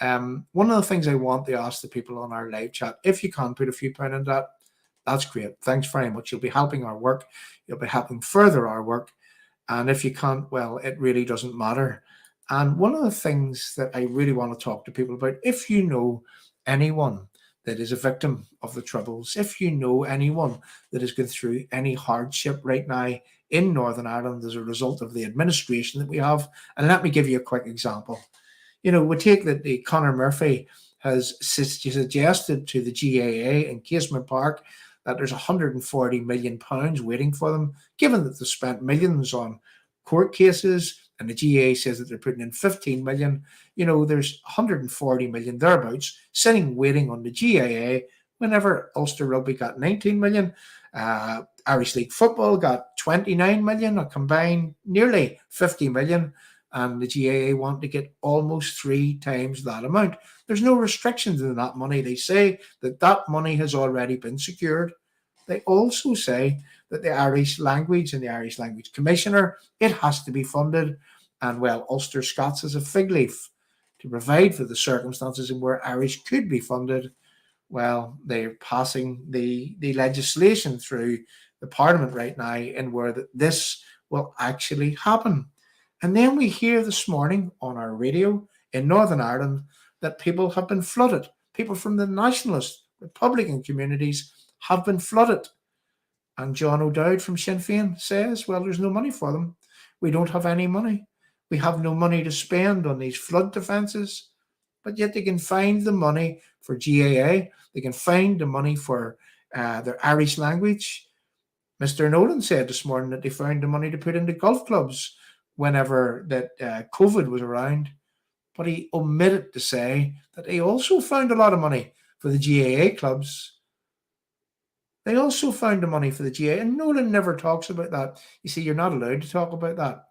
One of the things I want to ask the people on our live chat, if you can put a few pounds in that, that's great. Thanks very much. You'll be helping our work. You'll be helping further our work. And if you can't, well, it really doesn't matter. And one of the things that I really want to talk to people about, if you know anyone that is a victim of the Troubles, if you know anyone that has gone through any hardship right now in Northern Ireland as a result of the administration that we have, and let me give you a quick example. We take that the Conor Murphy has suggested to the GAA in Casement Park that there's £140 million waiting for them, given that they've spent millions on court cases, and the GAA says that they're putting in 15 million. There's 140 million thereabouts sitting waiting on the GAA whenever Ulster Rugby got 19 million. Irish League Football got 29 million, a combined nearly 50 million. And the GAA want to get almost 3 times that amount. There's no restrictions in that money. They say that money has already been secured. They also say that the Irish Language and the Irish Language Commissioner, it has to be funded. And well, Ulster Scots has a fig leaf to provide for the circumstances in where Irish could be funded. Well, they're passing the legislation through the Parliament right now in where this will actually happen. And then we hear this morning on our radio in Northern Ireland that people have been flooded. People from the nationalist Republican communities have been flooded. And John O'Dowd from Sinn Féin says, well, there's no money for them. We don't have any money. We have no money to spend on these flood defences. But yet they can find the money for GAA. They can find the money for their Irish language. Mr. Nolan said this morning that they found the money to put into golf clubs whenever that COVID was around. But he omitted to say that they also found a lot of money for the GAA clubs. They also found the money for the GAA, and Nolan never talks about that. You see, you're not allowed to talk about that.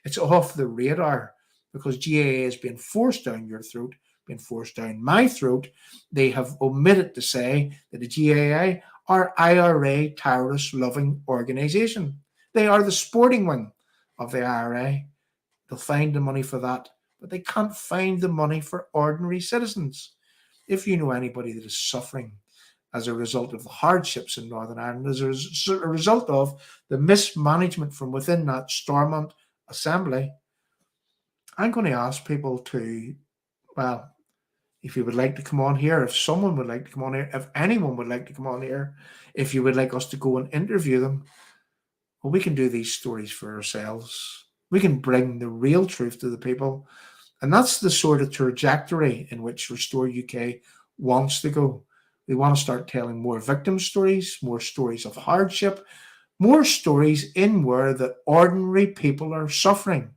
It's off the radar because GAA has been forced down your throat, been forced down my throat. They have omitted to say that the GAA are IRA terrorist-loving organisation. They are the sporting wing of the IRA. They'll find the money for that, but they can't find the money for ordinary citizens. If you know anybody that is suffering as a result of the hardships in Northern Ireland, as a result of the mismanagement from within that Stormont Assembly, I'm going to ask people to, well, if you would like to come on here, if someone would like to come on here, if anyone would like to come on here, if you would like us to go and interview them, well, we can do these stories for ourselves. We can bring the real truth to the people. And that's the sort of trajectory in which Restore UK wants to go. We want to start telling more victim stories, more stories of hardship, more stories in where that ordinary people are suffering,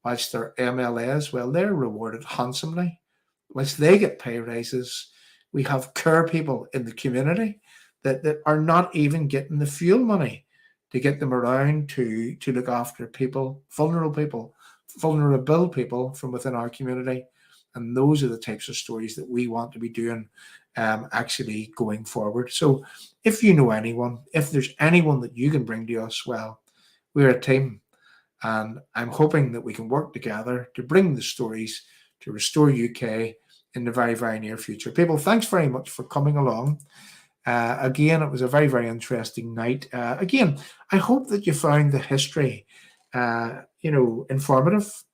whilst their MLAs, well, they're rewarded handsomely. Whilst they get pay raises, we have care people in the community that are not even getting the fuel money to get them around to look after people, vulnerable people from within our community. And those are the types of stories that we want to be doing actually going forward. So if you know anyone, if there's anyone that you can bring to us, well, we're a team. And I'm hoping that we can work together to bring the stories to Restore UK in the very, very near future. People, thanks very much for coming along. Again, it was a very, very interesting night. Again, I hope that you found the history, informative.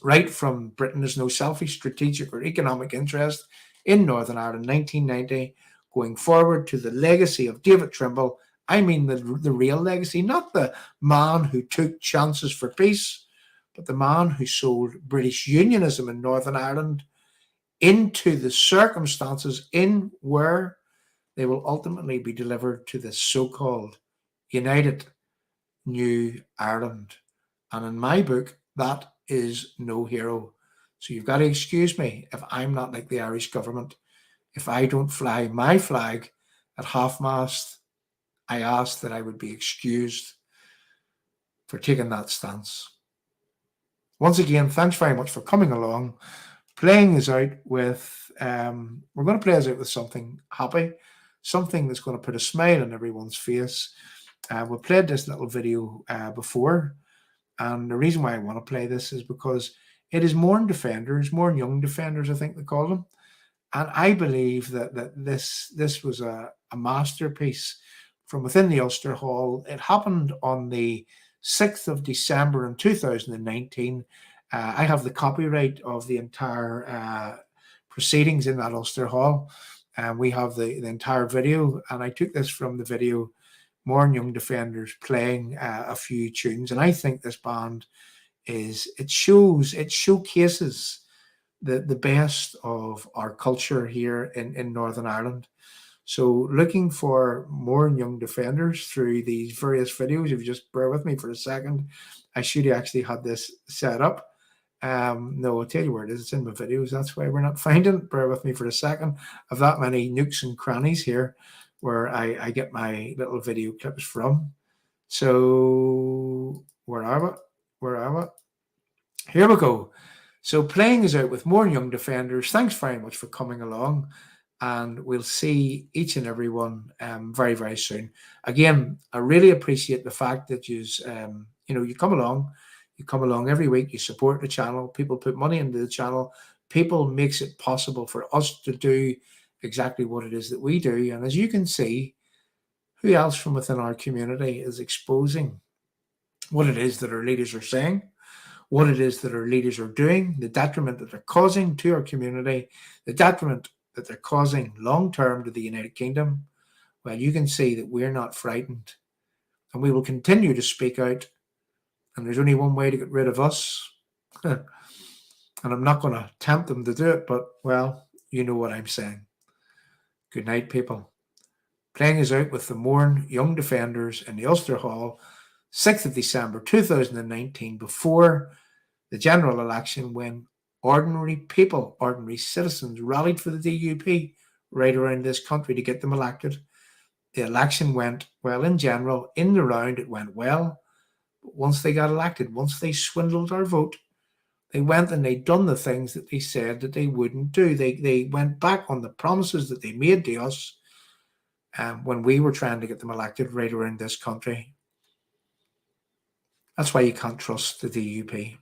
Right from Britain has no selfish, strategic or economic interest in Northern Ireland 1990, going forward to the legacy of David Trimble. I mean the real legacy, not the man who took chances for peace, but the man who sold British unionism in Northern Ireland into the circumstances in where they will ultimately be delivered to the so-called United New Ireland. And in my book, that is no hero. So you've got to excuse me if I'm not like the Irish government. If I don't fly my flag at half-mast, I ask that I would be excused for taking that stance. Once again, thanks very much for coming along. Playing us out with, we're going to play us out with something happy, something that's going to put a smile on everyone's face. We played this little video before, and the reason why I want to play this is because it is Mourne Defenders, Mourne Young Defenders, I think they call them. And I believe that this was a masterpiece from within the Ulster Hall. It happened on the 6th of December in 2019. I have the copyright of the entire proceedings in that Ulster Hall. And we have the entire video. And I took this from the video, Mourne Young Defenders playing a few tunes. And I think this band it showcases the best of our culture here in Northern Ireland. So looking for Mourne Young Defenders through these various videos, if you just bear with me for a second, I should have actually had this set up. No, I'll tell you where it is. It's in my videos. That's why we're not finding it. Bear with me for a second. I've that many nooks and crannies here where I get my little video clips from. So where are we? Here we go. So playing is out with Mourne Young Defenders. Thanks very much for coming along. And we'll see each and every one very, very soon. Again, I really appreciate the fact that you come along. You come along every week. You support the channel. People put money into the channel. People makes it possible for us to do exactly what it is that we do. And as you can see, who else from within our community is exposing what it is that our leaders are saying, what it is that our leaders are doing, the detriment that they're causing to our community, the detriment that they're causing long-term to the United Kingdom. Well, you can see that we're not frightened, and we will continue to speak out. And there's only one way to get rid of us. And I'm not going to tempt them to do it, but, well, you know what I'm saying. Good night, people. Playing us out with the Mourne Young Defenders in the Ulster Hall, 6th of December 2019, before the general election, when ordinary people, ordinary citizens rallied for the DUP right around this country to get them elected. The election went well in general. In the round, it went well. But once they got elected, once they swindled our vote, they went and they done the things that they said that they wouldn't do. They went back on the promises that they made to us when we were trying to get them elected right around this country. That's why you can't trust the DUP.